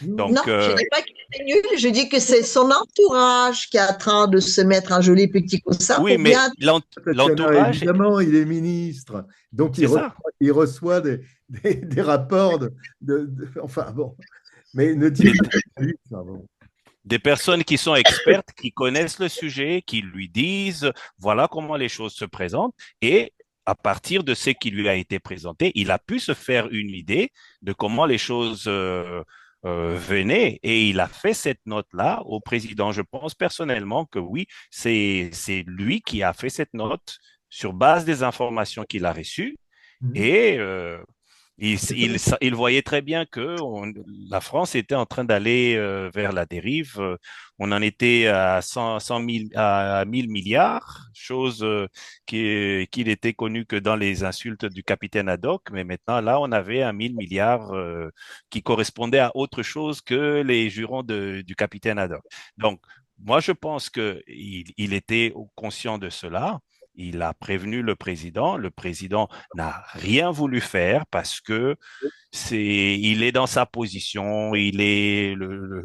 Donc, non, je ne dis pas qu'il était nul, je dis que c'est son entourage qui est en train de se mettre un joli petit coussin. Oui, mais l'entourage... Évidemment, il est ministre, donc il reçoit des rapports enfin bon, mais ne dis pas... Des personnes qui sont expertes, qui connaissent le sujet, qui lui disent voilà comment les choses se présentent et à partir de ce qui lui a été présenté, il a pu se faire une idée de comment les choses venaient et il a fait cette note-là au président. Je pense personnellement que oui, c'est lui qui a fait cette note sur base des informations qu'il a reçues et il voyait très bien que la France était en train d'aller vers la dérive. On en était à 1000 milliards, chose qu'il était connu que dans les insultes du capitaine Haddock. Mais maintenant, là, on avait 1000 milliards qui correspondait à autre chose que les jurons du capitaine Haddock. Donc, moi, je pense qu'il était conscient de cela. Il a prévenu le président. Le président n'a rien voulu faire parce que il est dans sa position, il est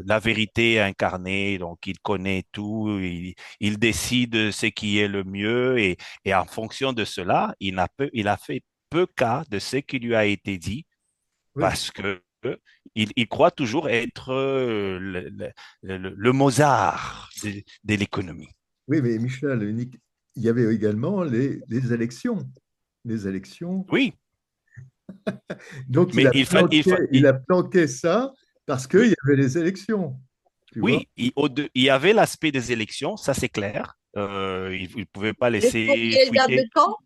la vérité incarnée, donc il connaît tout, il décide ce qui est le mieux et en fonction de cela, il a fait peu cas de ce qui lui a été dit parce que il croit toujours être le Mozart de l'économie. Oui, mais Michel, il y avait également les élections. Les élections. Oui. Donc, il a planqué ça parce qu'il y avait les élections. Oui, il y avait l'aspect des élections, ça c'est clair. Il ne pouvait pas laisser fuiter. Date de quand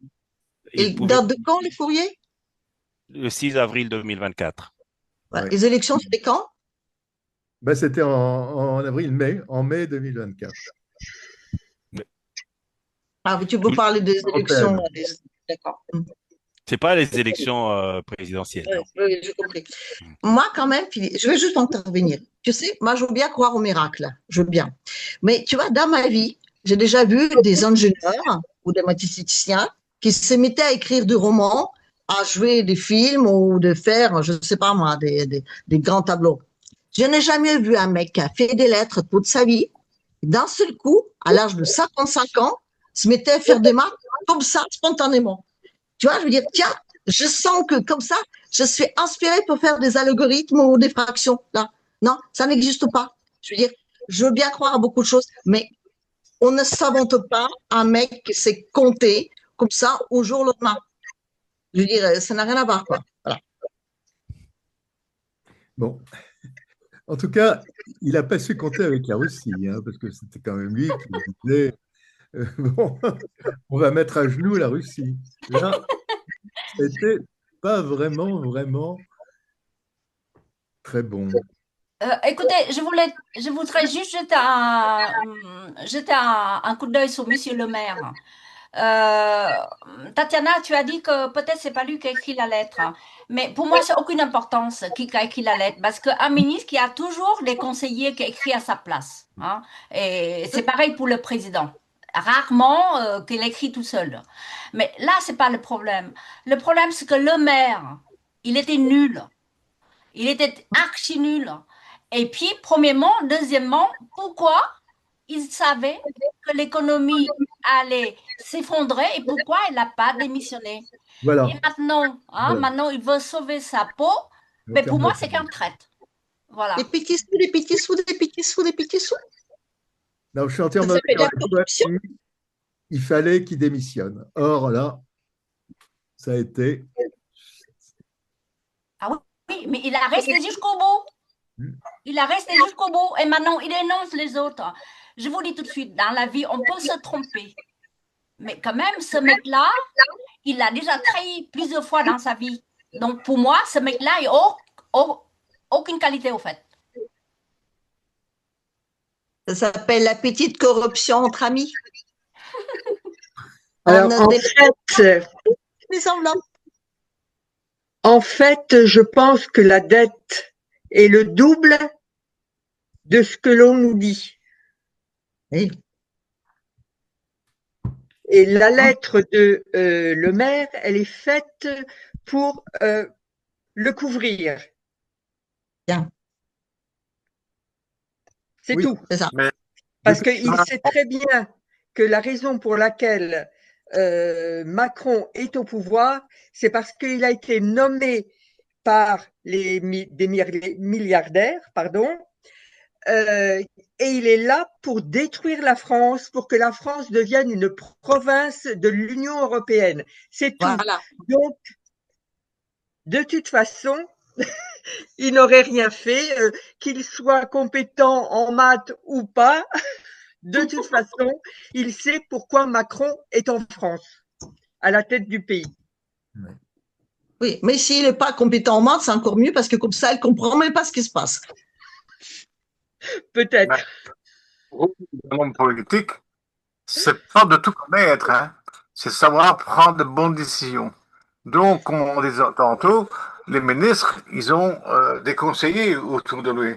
date de quand, le courrier? Le 6 avril 2024. Ouais. Les élections, c'était quand? C'était en avril-mai, en mai 2024. Ah, tu peux parler des élections. D'accord. Ce n'est pas les élections présidentielles. Oui, j'ai compris. Moi, quand même, Philippe, je vais juste intervenir. Tu sais, moi, je veux bien croire au miracle. Je veux bien. Mais tu vois, dans ma vie, j'ai déjà vu des ingénieurs ou des mathématiciens qui se mettaient à écrire des romans, à jouer des films ou de faire, je ne sais pas moi, des grands tableaux. Je n'ai jamais vu un mec qui a fait des lettres toute sa vie, d'un seul coup, à l'âge de 55 ans, se mettait à faire des maths comme ça, spontanément. Tu vois, je veux dire, tiens, je sens que comme ça, je suis inspirée pour faire des algorithmes ou des fractions, là. Non, ça n'existe pas. Je veux dire, je veux bien croire à beaucoup de choses, mais on ne s'invente pas un mec qui sait compter comme ça au jour le lendemain. Je veux dire, ça n'a rien à voir, quoi. Voilà. Bon. En tout cas, il n'a pas su compter avec la Russie, hein, parce que c'était quand même lui qui disait bon, on va mettre à genoux la Russie. Là, c'était pas vraiment très bon. Écoutez, je voudrais juste jeter un coup d'œil sur Monsieur le maire. Tatiana, tu as dit que peut-être c'est pas lui qui a écrit la lettre, hein. Mais pour moi, c'est aucune importance qui a écrit la lettre, parce qu'un ministre qui a toujours des conseillers qui écrit à sa place, hein. Et c'est pareil pour le président. Rarement qu'il écrit tout seul. Mais là, c'est pas le problème. Le problème, c'est que le maire, il était nul. Il était archi nul. Et puis, premièrement, deuxièmement, pourquoi il savait que l'économie allait s'effondrer et pourquoi il n'a pas démissionné? Voilà. Et maintenant, Voilà. maintenant, il veut sauver sa peau, mais pour moi, c'est qu'un traître. Voilà. Des petits sous, des petits sous, des petits sous, des petits sous. Non, je suis entièrement d'accord avec toi. Il fallait qu'il démissionne. Or, là, ça a été... Ah oui, mais il a resté jusqu'au bout. Il a resté jusqu'au bout et maintenant, il énonce les autres. Je vous dis tout de suite, dans la vie, on peut se tromper. Mais quand même, ce mec-là, il a déjà trahi plusieurs fois dans sa vie. Donc, pour moi, ce mec-là, il n'a aucune qualité, au fait. Ça s'appelle la petite corruption entre amis. Alors, en fait, je pense que la dette est le double de ce que l'on nous dit. Oui. Et la lettre de le maire, elle est faite pour le couvrir. Bien. C'est Oui, tout. c'est ça. Parce qu'il sait très bien que la raison pour laquelle Macron est au pouvoir, c'est parce qu'il a été nommé par des milliardaires, et il est là pour détruire la France, pour que la France devienne une province de l'Union européenne. C'est tout. Voilà. Donc, de toute façon, il n'aurait rien fait, qu'il soit compétent en maths ou pas. De toute façon, il sait pourquoi Macron est en France, à la tête du pays. Oui, mais s'il n'est pas compétent en maths, c'est encore mieux parce que comme ça, il ne comprend même pas ce qui se passe. Peut-être. Un homme politique, c'est pas de tout connaître, hein. C'est savoir prendre de bonnes décisions. Donc, comme on disait tantôt, les ministres, ils ont des conseillers autour de lui.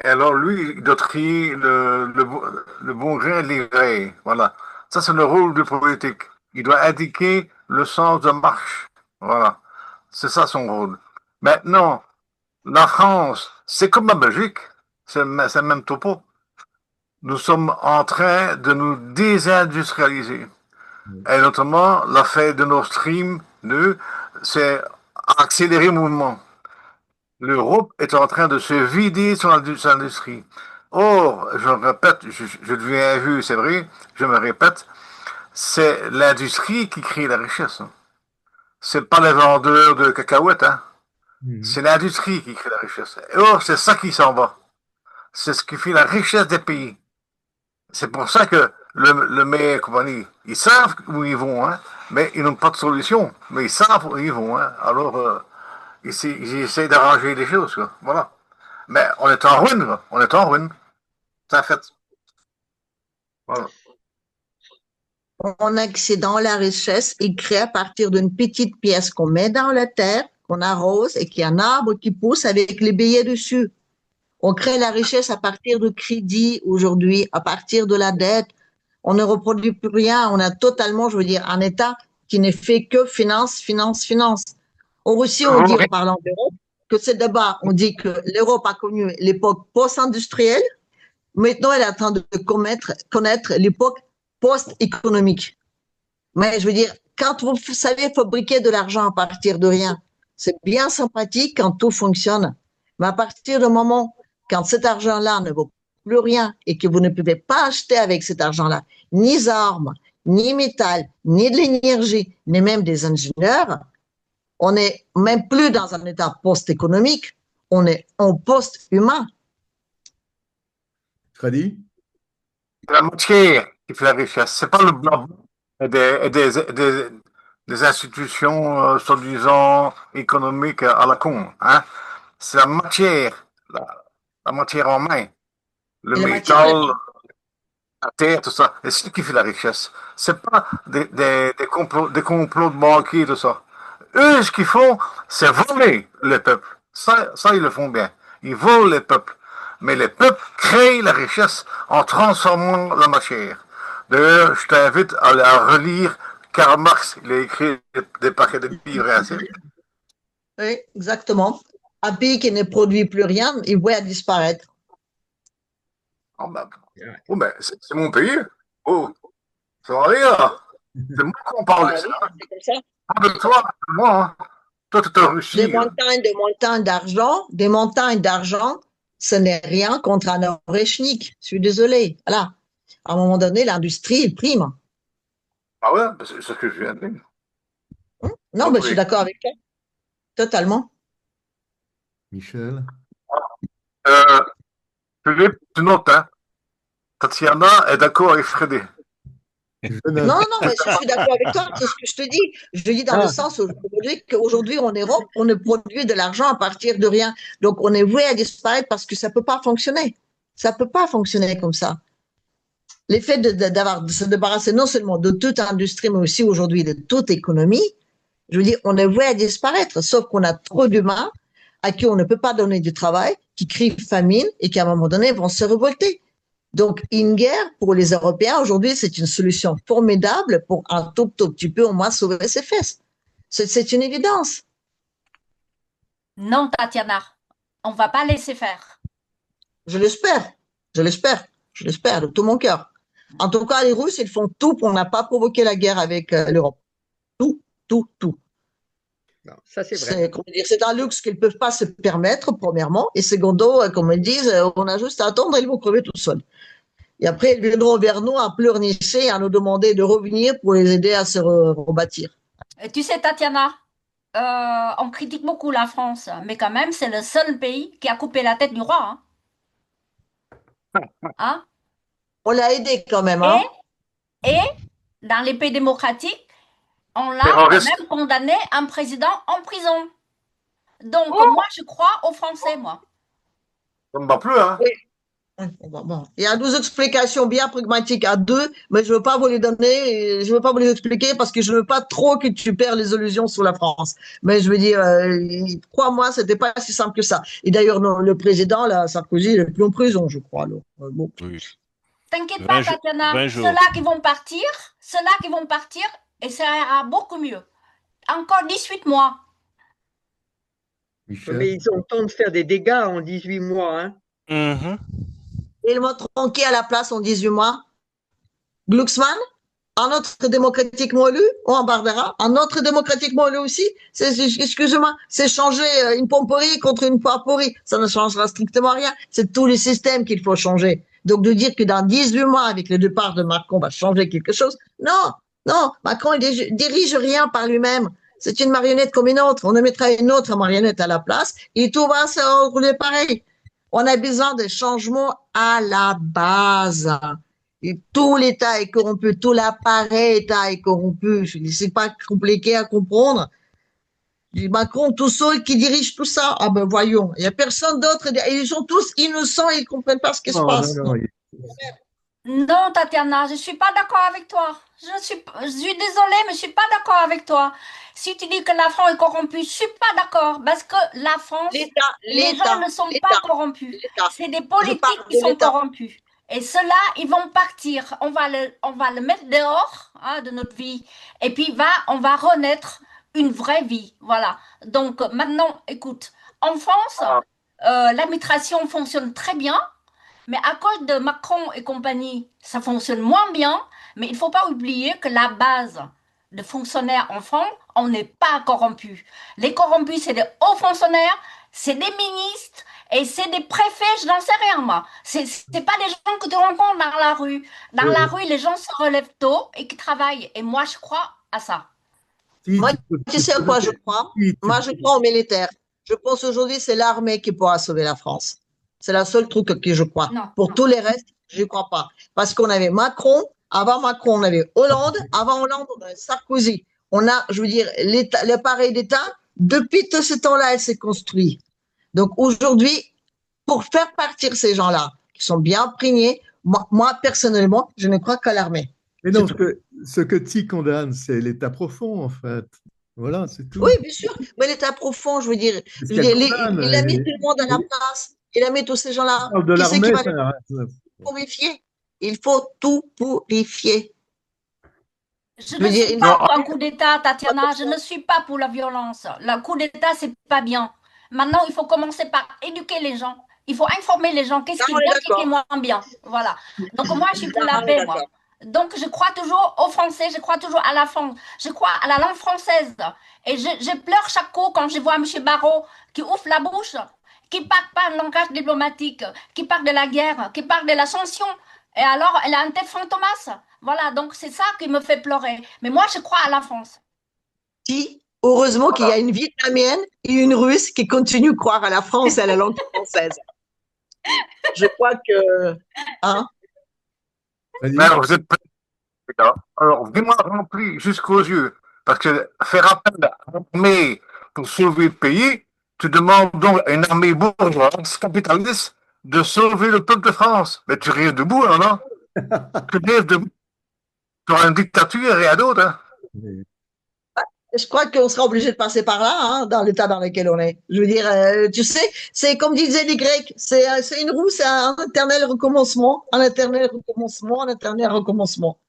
Et alors, lui, il doit trier le bon grain de l'ivraie. Voilà. Ça, c'est le rôle du politique. Il doit indiquer le sens de marche. Voilà. C'est ça son rôle. Maintenant, la France, c'est comme la Belgique. C'est le même topo. Nous sommes en train de nous désindustrialiser. Et notamment, l'affaire de Nord Stream 2, c'est accélérer le mouvement. L'Europe est en train de se vider sur l'industrie. Or, je me répète, je deviens vu, c'est vrai, je me répète, c'est l'industrie qui crée la richesse. C'est pas les vendeurs de cacahuètes, hein. C'est l'industrie qui crée la richesse. Et or, c'est ça qui s'en va. C'est ce qui fait la richesse des pays. C'est pour ça que le maire et compagnie, ils savent où ils vont, hein, mais ils n'ont pas de solution. Mais ils savent où ils vont, hein. Alors, ils essaient d'arranger les choses, quoi. Voilà. Mais on est en ruine, quoi. On est en ruine. C'est un fait. Voilà. On accède dans la richesse est créée à partir d'une petite pièce qu'on met dans la terre, qu'on arrose et qu'il y a un arbre qui pousse avec les billets dessus. On crée la richesse à partir de crédit aujourd'hui, à partir de la dette. On ne reproduit plus rien. On a totalement, je veux dire, un État qui ne fait que finance, finance, finance. Or aussi, on dit, en parlant d'Europe, que c'est d'abord, on dit que l'Europe a connu l'époque post-industrielle. Maintenant, elle est en train de connaître l'époque post-économique. Mais je veux dire, quand vous savez fabriquer de l'argent à partir de rien, c'est bien sympathique quand tout fonctionne. Mais à partir du moment quand cet argent-là ne vaut plus rien et que vous ne pouvez pas acheter avec cet argent-là ni armes, ni métal, ni de l'énergie, ni même des ingénieurs, on n'est même plus dans un état post-économique, on est en post-humain. Freddy? La matière qui fait la richesse, c'est pas le blanc des institutions soi-disant économiques à la con. Hein? C'est la matière, la matière en main, le métal, la terre, tout ça. Et c'est ce qui fait la richesse. C'est pas des complots de banquiers, tout ça. Eux, ce qu'ils font, c'est voler le peuple. Ça, ils le font bien. Ils volent les peuples. Mais les peuples créent la richesse en transformant la matière. D'ailleurs, je t'invite à relire Karl Marx. Il a écrit des paquets de livres ainsi. Oui, exactement. Un pays qui ne produit plus rien, il voit disparaître. Oh, ben, c'est mon pays. Oh, ça va rire. C'est moi qu'on parle de ça. C'est comme ça. Pas de toi, de moi. Hein. Toi, tu es en Russie. Des montagnes d'argent, ce n'est rien contre un orechnik. Je suis désolé. Voilà. À un moment donné, l'industrie, il prime. Ah ouais, c'est ce que je viens de dire. Non, mais je suis d'accord avec toi. Totalement. Michel? Philippe, tu notes, hein? Tatiana est d'accord avec Freddy. Non, mais je suis d'accord avec toi, c'est ce que je te dis. Je te dis dans le sens qu'aujourd'hui, en Europe, on ne produit de l'argent à partir de rien. Donc, on est voué à disparaître parce que ça ne peut pas fonctionner. Ça ne peut pas fonctionner comme ça. L'effet de se débarrasser non seulement de toute industrie, mais aussi aujourd'hui de toute économie, je veux dire, on est voué à disparaître, sauf qu'on a trop d'humains à qui on ne peut pas donner du travail, qui crient famine et qui, à un moment donné, vont se révolter. Donc, une guerre pour les Européens, aujourd'hui, c'est une solution formidable pour un tout petit peu au moins sauver ses fesses. C'est une évidence. Non, Tatiana, on ne va pas laisser faire. Je l'espère de tout mon cœur. En tout cas, les Russes, ils font tout pour ne pas provoquer la guerre avec l'Europe. Tout. Non, ça, c'est vrai. C'est un luxe qu'ils ne peuvent pas se permettre, premièrement. Et secondo, comme ils disent, on a juste à attendre, ils vont crever tout seuls. Et après, ils viendront vers nous à pleurnicher, à nous demander de revenir pour les aider à se rebâtir. Tu sais, Tatiana, on critique beaucoup la France, mais quand même, c'est le seul pays qui a coupé la tête du roi. Hein? On l'a aidé quand même. Hein? Et dans les pays démocratiques, on l'a quand même condamné un président en prison. Donc, moi, je crois aux Français, moi. Ça ne va plus, hein? Oui. Bon. Il y a 12 explications bien pragmatiques à deux, mais je ne veux pas vous les donner, je ne veux pas vous les expliquer parce que je ne veux pas trop que tu perds les illusions sur la France. Mais je veux dire, crois-moi, ce n'était pas si simple que ça. Et d'ailleurs, le président, là, Sarkozy, il est plus en prison, je crois. Bon. Oui. T'inquiète pas, Tatiana, ceux-là qui vont partir, et ça ira beaucoup mieux. Encore 18 mois. Michel. Mais ils ont le temps de faire des dégâts en 18 mois. Hein. Ils vont tronquer à la place en 18 mois. Glucksmann, un autre démocratiquement élu, on embarquera. Un autre démocratiquement élu aussi. Excusez-moi, c'est changer une pomperie contre une poirerie. Ça ne changera strictement rien. C'est tout le système qu'il faut changer. Donc de dire que dans 18 mois, avec le départ de Macron, on va changer quelque chose, non, Macron il dirige rien par lui-même. C'est une marionnette comme une autre. On ne mettra une autre marionnette à la place et tout va se rouler pareil. On a besoin de changements à la base. Et tout l'État est corrompu, tout l'appareil État est corrompu. C'est pas compliqué à comprendre. Macron tout seul qui dirige tout ça. Ah ben voyons, il n'y a personne d'autre. Ils sont tous innocents, ils ne comprennent pas ce qui se passe. Non, Tatiana, je ne suis pas d'accord avec toi. Je suis désolée, mais je ne suis pas d'accord avec toi. Si tu dis que la France est corrompue, je ne suis pas d'accord. Parce que la France, les gens ne sont pas corrompus. C'est des politiques qui sont corrompus. Et ceux-là, ils vont partir. On va le mettre dehors de notre vie. Et puis, on va renaître une vraie vie. Voilà. Donc, maintenant, écoute, en France, l'administration fonctionne très bien. Mais à cause de Macron et compagnie, ça fonctionne moins bien. Mais il ne faut pas oublier que la base de fonctionnaires en France, on n'est pas corrompus. Les corrompus, c'est des hauts fonctionnaires, c'est des ministres Et c'est des préfets, je n'en sais rien, moi. C'est pas des gens que tu rencontres dans la rue. Dans la rue, les gens se relèvent tôt et qui travaillent. Et moi, je crois à ça. Moi, tu sais à quoi je crois? Moi, je crois aux militaires. Je pense aujourd'hui c'est l'armée qui pourra sauver la France. C'est la seule truc que je crois. Pour tous les restes, je ne crois pas. Parce qu'on avait Macron, avant Macron, on avait Hollande, avant Hollande, on avait Sarkozy. On a, je veux dire, l'appareil d'État, depuis tout ce temps-là, elle s'est construite. Donc aujourd'hui, pour faire partir ces gens-là, qui sont bien imprégnés, moi personnellement, je ne crois qu'à l'armée. Mais non, ce que Ti condamne, c'est l'État profond, en fait. Voilà, c'est tout. Oui, bien sûr. Mais l'État profond, je veux dire, il a mis tout le monde à la place. Il a mis tous ces gens-là. De Qui c'est qui va l'armée, purifier? Il faut tout purifier. Je ne suis pas pour un coup d'État, Tatiana. Je ne suis pas pour la violence. Le coup d'État, c'est pas bien. Maintenant, il faut commencer par éduquer les gens. Il faut informer les gens. Qu'est-ce qui est bien, qu'est-ce qui est moins bien. Voilà. Donc, moi, je suis pour la paix, moi. Donc, je crois toujours aux Français, je crois toujours à la France, je crois à la langue française. Et je pleure chaque coup quand je vois M. Barrot qui ouvre la bouche, qui parle pas un langage diplomatique, qui parle de la guerre, qui parle de la sanction. Et alors, elle a un tête fantomas. Voilà, donc c'est ça qui me fait pleurer. Mais moi, je crois à la France. Si, heureusement qu'il y a une Vietnamienne et une Russe qui continuent de croire à la France et à la langue française. Je crois que... Hein? Mais alors, vous êtes prêts, les gars. Alors, vraiment rempli jusqu'aux yeux. Parce que faire appel à l'armée pour sauver le pays, tu demandes donc à une armée bourgeoise, capitaliste, de sauver le peuple de France. Mais tu restes debout, là, non? Tu restes debout. Tu auras une dictature et à d'autres. Hein. Je crois qu'on sera obligé de passer par là, hein, dans l'état dans lequel on est. Je veux dire, tu sais, c'est comme disaient les Grecs, c'est une roue, c'est un éternel recommencement, un éternel recommencement, un éternel recommencement.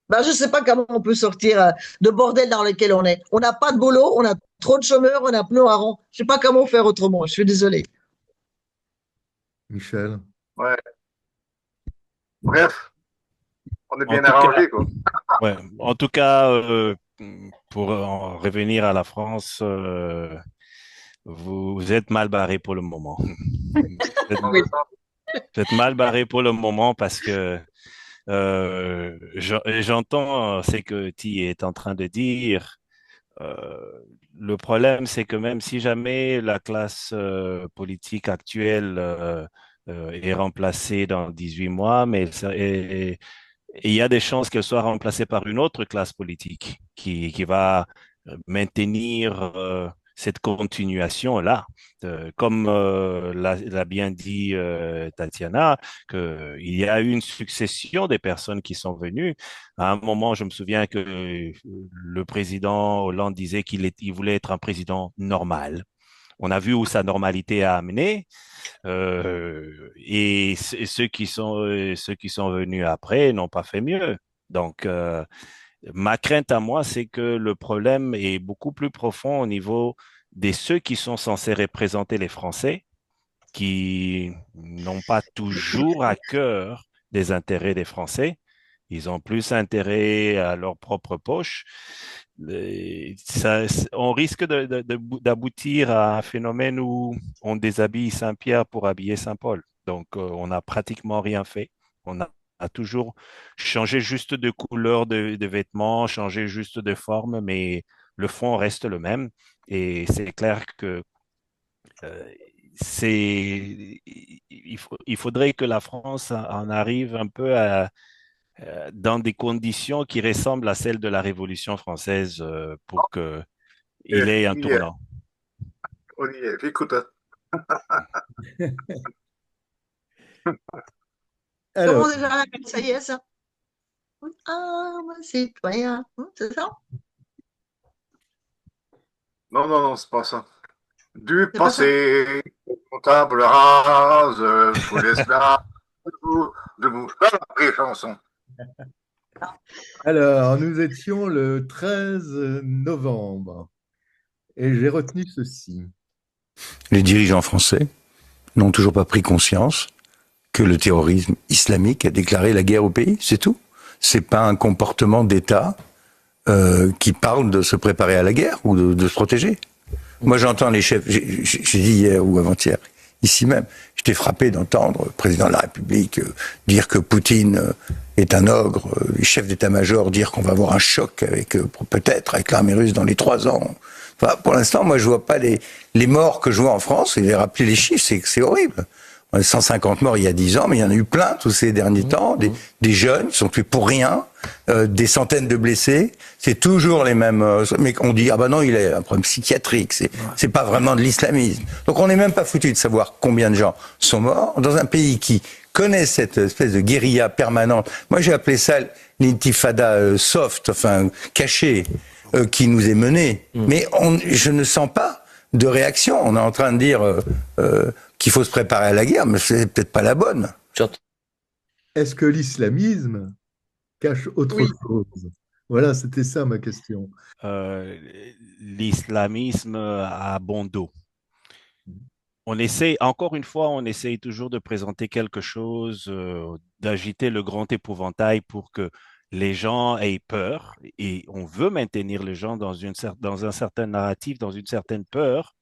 Ben, je ne sais pas comment on peut sortir de bordel dans lequel on est. On n'a pas de boulot, on a trop de chômeurs, on a plein à rond. Je ne sais pas comment faire autrement, je suis désolé. Michel. Ouais. Bref, on est bien arrangé, quoi. Ouais. En tout cas, pour en revenir à la France, vous êtes mal barré pour le moment. Vous êtes mal barré pour le moment parce que j'entends ce que Ti est en train de dire. Le problème, c'est que même si jamais la classe politique actuelle est remplacée dans 18 mois, mais il y a des chances qu'elle soit remplacée par une autre classe politique qui va maintenir cette continuation-là. Comme l'a bien dit Tatiana, qu'il y a eu une succession des personnes qui sont venues. À un moment, je me souviens que le président Hollande disait qu'il voulait être un président normal. On a vu où sa normalité a amené. Et ceux qui sont venus après n'ont pas fait mieux. Donc, ma crainte à moi, c'est que le problème est beaucoup plus profond au niveau de ceux qui sont censés représenter les Français, qui n'ont pas toujours à cœur les intérêts des Français. Ils ont plus intérêt à leur propre poche. On risque d'aboutir à un phénomène où on déshabille Saint-Pierre pour habiller Saint-Paul. Donc, on n'a pratiquement rien fait. On a toujours changé juste de couleur de vêtements, changé juste de forme, mais le fond reste le même. Et c'est clair que il faudrait que la France en arrive un peu dans des conditions qui ressemblent à celles de la Révolution française pour qu'il ait un tournant. On y est, écoute. Comment déjà, ça y est, ça? Ah, mon citoyen, c'est ça? Non, c'est pas ça. Du passé, table rase, pour l'esclave, debout. Voilà, vraie chanson. Alors, nous étions le 13 novembre et j'ai retenu ceci. Les dirigeants français n'ont toujours pas pris conscience que le terrorisme islamique a déclaré la guerre au pays, c'est tout. C'est pas un comportement d'État qui parle de se préparer à la guerre ou de se protéger. Moi, j'entends les chefs, j'ai dit hier ou avant-hier, ici même. J'étais frappé d'entendre le président de la République dire que Poutine est un ogre, les chefs d'état-major dire qu'on va avoir un choc avec peut-être avec l'armée russe dans les 3 ans. Enfin, pour l'instant, moi, je vois pas les morts que je vois en France. Et rappeler les chiffres, c'est horrible. On a 150 morts il y a 10 ans, mais il y en a eu plein tous ces derniers temps. Des jeunes qui sont tués pour rien, des centaines de blessés. C'est toujours les mêmes. Mais on dit ah ben non, il a un problème psychiatrique. C'est pas vraiment de l'islamisme. Donc on n'est même pas foutu de savoir combien de gens sont morts dans un pays qui connaît cette espèce de guérilla permanente. Moi, j'ai appelé ça l'intifada soft, enfin cachée, qui nous est menée. Mais je ne sens pas de réaction. On est en train de dire qu'il faut se préparer à la guerre, mais c'est peut-être pas la bonne. Est-ce que l'islamisme cache autre chose? Voilà, c'était ça ma question. L'islamisme a bon dos. On essaie, encore une fois, on essaye toujours de présenter quelque chose, d'agiter le grand épouvantail pour que les gens aient peur. Et on veut maintenir les gens dans un certain narratif, dans une certaine peur,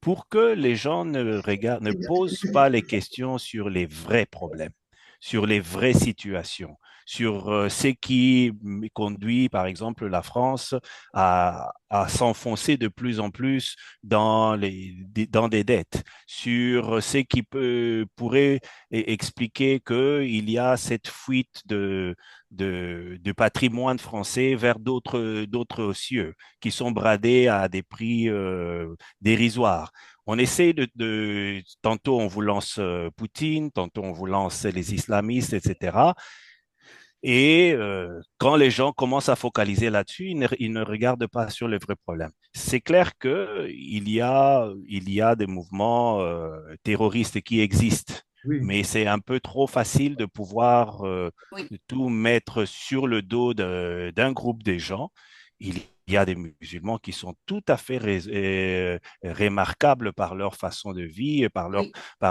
pour que les gens ne posent pas les questions sur les vrais problèmes, sur les vraies situations, sur ce qui conduit, par exemple, la France à s'enfoncer de plus en plus dans des dettes, sur ce qui pourrait expliquer qu'il y a cette fuite de patrimoine français vers d'autres cieux qui sont bradés à des prix dérisoires. On essaie tantôt on vous lance Poutine, tantôt on vous lance les islamistes, etc. Et quand les gens commencent à focaliser là-dessus, ils ne regardent pas sur les vrais problèmes. C'est clair qu'il y a des mouvements terroristes qui existent, mais c'est un peu trop facile de pouvoir tout mettre sur le dos d'un groupe de gens. Il y a des musulmans qui sont tout à fait remarquables par leur façon de vivre, par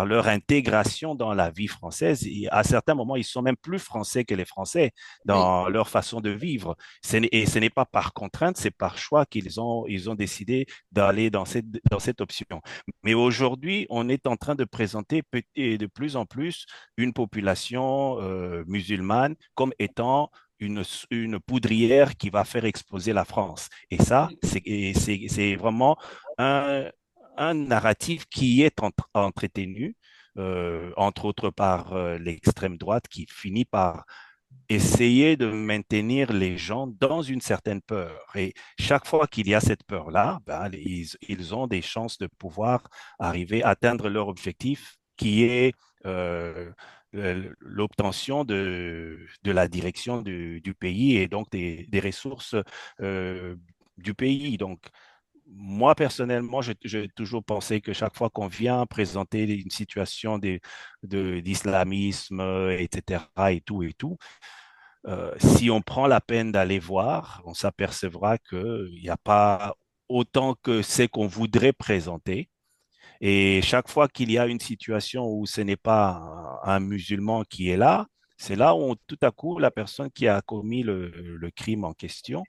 leur intégration dans la vie française. Et à certains moments, ils sont même plus français que les Français dans leur façon de vivre. Et ce n'est pas par contrainte, c'est par choix qu'ils ont décidé d'aller dans cette option. Mais aujourd'hui, on est en train de présenter de plus en plus une population musulmane comme étant une poudrière qui va faire exploser la France. Et ça, c'est vraiment un narratif qui est entretenu, entre autres par l'extrême droite, qui finit par essayer de maintenir les gens dans une certaine peur. Et chaque fois qu'il y a cette peur-là, ils ont des chances de pouvoir arriver à atteindre leur objectif, qui est l'obtention de la direction du pays et donc des ressources du pays. Donc, moi, personnellement, j'ai toujours pensé que chaque fois qu'on vient présenter une situation d'islamisme, etc., et tout, si on prend la peine d'aller voir, on s'apercevra qu'il n'y a pas autant que ce qu'on voudrait présenter. Et chaque fois qu'il y a une situation où ce n'est pas un musulman qui est là, c'est là où tout à coup la personne qui a commis le crime en question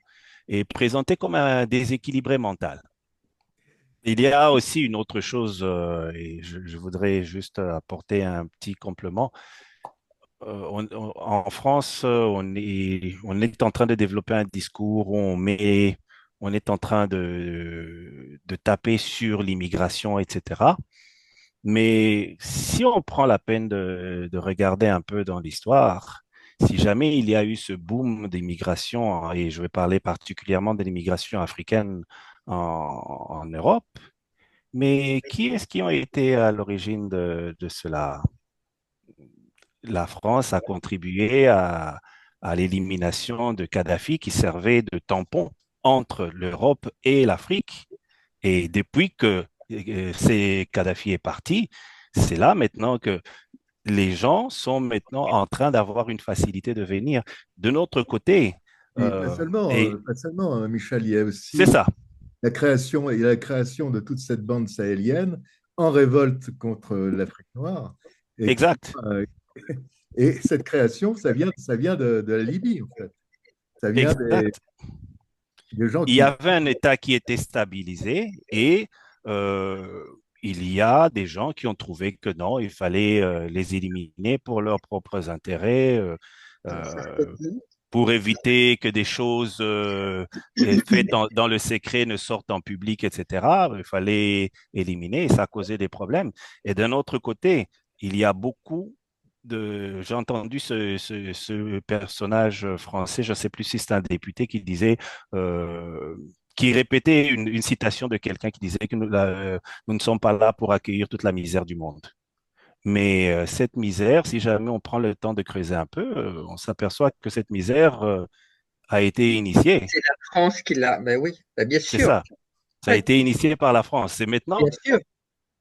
est présentée comme un déséquilibré mental. Il y a aussi une autre chose, et je voudrais juste apporter un petit complément. En France, on est en train de développer un discours où on est en train de taper sur l'immigration, etc. Mais si on prend la peine de regarder un peu dans l'histoire, si jamais il y a eu ce boom d'immigration, et je vais parler particulièrement de l'immigration africaine en Europe, mais qui est-ce qui ont été à l'origine de cela? La France a contribué à l'élimination de Kadhafi qui servait de tampon entre l'Europe et l'Afrique. Et depuis que Kadhafi est parti, c'est là maintenant que les gens sont maintenant en train d'avoir une facilité de venir. De notre côté, pas seulement, Michel, il y a aussi c'est ça. la création de toute cette bande sahélienne en révolte contre l'Afrique noire. Exact. Et cette création, ça vient de la Libye, en fait. Ça vient des gens Il y avait un État qui était stabilisé et il y a des gens qui ont trouvé que non, il fallait les éliminer pour leurs propres intérêts, pour éviter que des choses faites dans le secret ne sortent en public, etc. Il fallait éliminer et ça causait des problèmes. Et d'un autre côté, il y a beaucoup j'ai entendu ce personnage français, je ne sais plus si c'est un député qui disait, qui répétait une citation de quelqu'un qui disait que nous ne sommes pas là pour accueillir toute la misère du monde. Mais cette misère, si jamais on prend le temps de creuser un peu, on s'aperçoit que cette misère a été initiée. C'est la France qui l'a. Ben oui, ben bien C'est sûr. ça. Ça a Oui, été initié par la France. Et maintenant, bien sûr.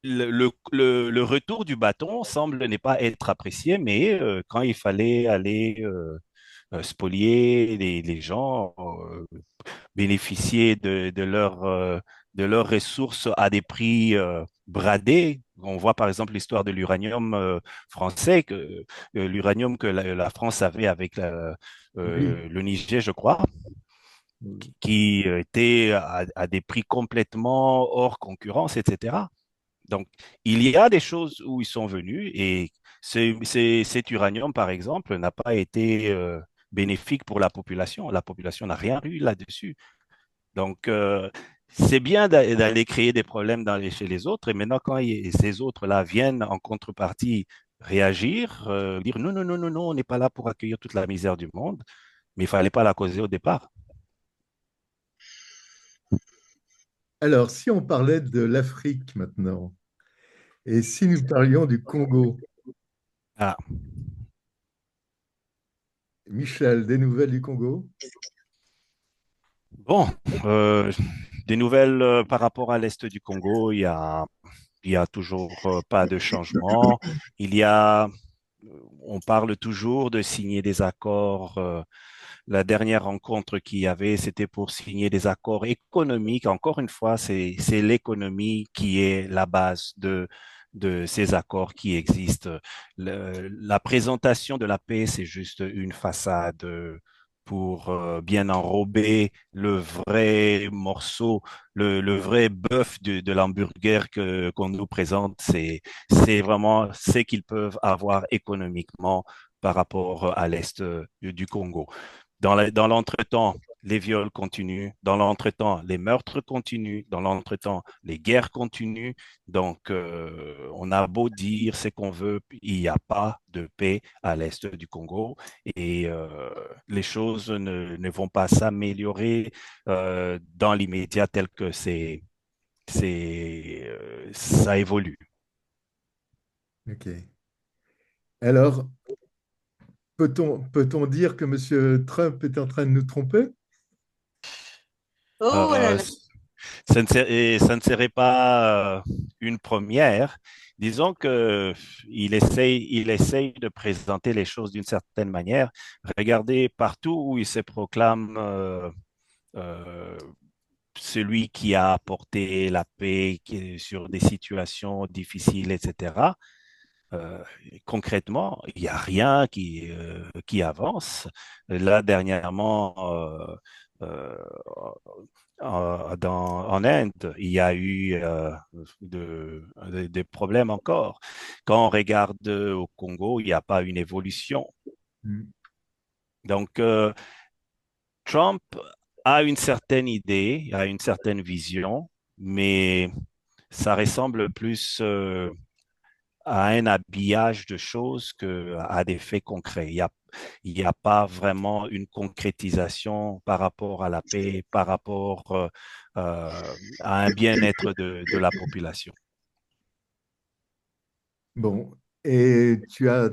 le retour du bâton semble ne pas être apprécié, mais quand il fallait aller spolier les gens, bénéficier de leurs ressources à des prix bradés. On voit par exemple l'histoire de l'uranium français, l'uranium que la France avait avec le Niger, je crois, qui était à des prix complètement hors concurrence, etc. Donc, il y a des choses où ils sont venus et cet uranium, par exemple, n'a pas été bénéfique pour la population. La population n'a rien eu là-dessus. Donc, c'est bien d'aller créer des problèmes chez les autres. Et maintenant, quand ces autres-là viennent en contrepartie réagir, dire non, non, non, non, non, on n'est pas là pour accueillir toute la misère du monde, mais il ne fallait pas la causer au départ. Alors, si on parlait de l'Afrique maintenant, et si nous parlions du Congo, Ah, Michel, des nouvelles du Congo? bon, des nouvelles par rapport à l'Est du Congo, il y a toujours pas de changement. On parle toujours de signer des accords. La dernière rencontre qu'il y avait, c'était pour signer des accords économiques. Encore une fois, c'est l'économie qui est la base de ces accords qui existent. La présentation de la paix, c'est juste une façade pour bien enrober le vrai morceau, le vrai bœuf de l'hamburger qu'on nous présente. C'est vraiment ce qu'ils peuvent avoir économiquement par rapport à l'Est du Congo. Dans l'entretemps, les viols continuent. Dans l'entretemps, les meurtres continuent. Dans l'entretemps, les guerres continuent. Donc, on a beau dire ce qu'on veut, il n'y a pas de paix à l'est du Congo et les choses ne vont pas s'améliorer dans l'immédiat tel que ça évolue. Ok. Alors, peut-on dire que M. Trump est en train de nous tromper? Oh là là. Ça ne serait pas une première. Disons que il essaye de présenter les choses d'une certaine manière. Regardez partout où il se proclame celui qui a apporté la paix sur des situations difficiles, etc. Concrètement, il n'y a rien qui avance. Là, dernièrement, en Inde, il y a eu des problèmes encore. Quand on regarde au Congo, il n'y a pas une évolution. Donc, Trump a une certaine idée, a une certaine vision, mais ça ressemble plus à un habillage de choses qu'à des faits concrets. Il n'y a pas vraiment une concrétisation par rapport à la paix, par rapport à un bien-être de la population. Bon, et tu as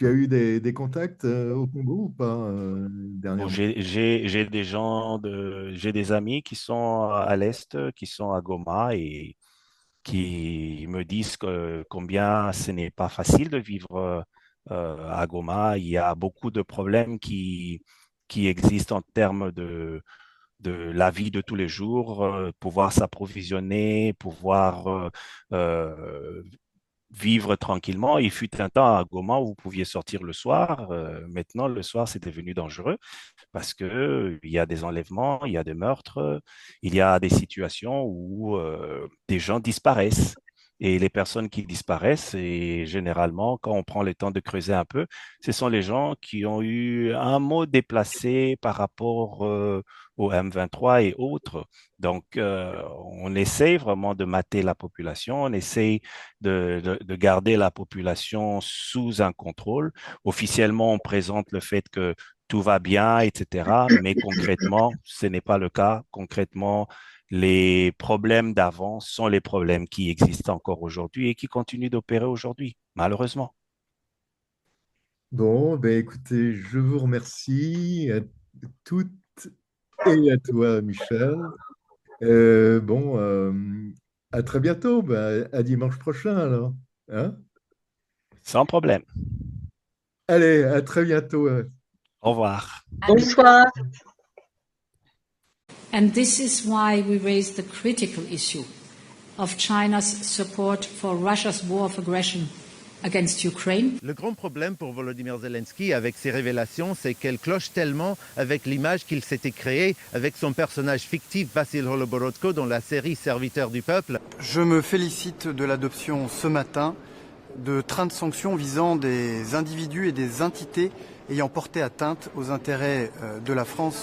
eu des contacts au Congo ou pas dernièrement? J'ai j'ai des amis qui sont à l'Est, qui sont à Goma et qui me disent combien ce n'est pas facile de vivre à Goma. Il y a beaucoup de problèmes qui existent en termes de la vie de tous les jours, pouvoir s'approvisionner, pouvoir vivre tranquillement. Il fut un temps à Goma où vous pouviez sortir le soir. Maintenant, le soir, c'est devenu dangereux parce que il y a des enlèvements, il y a des meurtres, il y a des situations où des gens disparaissent. Et les personnes qui disparaissent, et généralement, quand on prend le temps de creuser un peu, ce sont les gens qui ont eu un mot déplacé par rapport au M23 et autres. Donc, on essaie vraiment de mater la population, on essaie de garder la population sous un contrôle. Officiellement, on présente le fait que tout va bien, etc. Mais concrètement, ce n'est pas le cas. Concrètement, les problèmes d'avant sont les problèmes qui existent encore aujourd'hui et qui continuent d'opérer aujourd'hui, malheureusement. Bon, ben écoutez, je vous remercie à toutes et à toi, Michel. À très bientôt, à dimanche prochain alors. Hein? Sans problème. Allez, à très bientôt. Au revoir. Bonsoir. And this is why we raised the critical issue of China's support for Russia's war of aggression against Ukraine. Le grand problème pour Volodymyr Zelensky avec ces révélations, c'est qu'elle cloche tellement avec l'image qu'il s'était créée avec son personnage fictif Vassil Holoborodko dans la série Serviteur du peuple. Je me félicite de l'adoption ce matin de trains de sanctions visant des individus et des entités ayant porté atteinte aux intérêts de la France.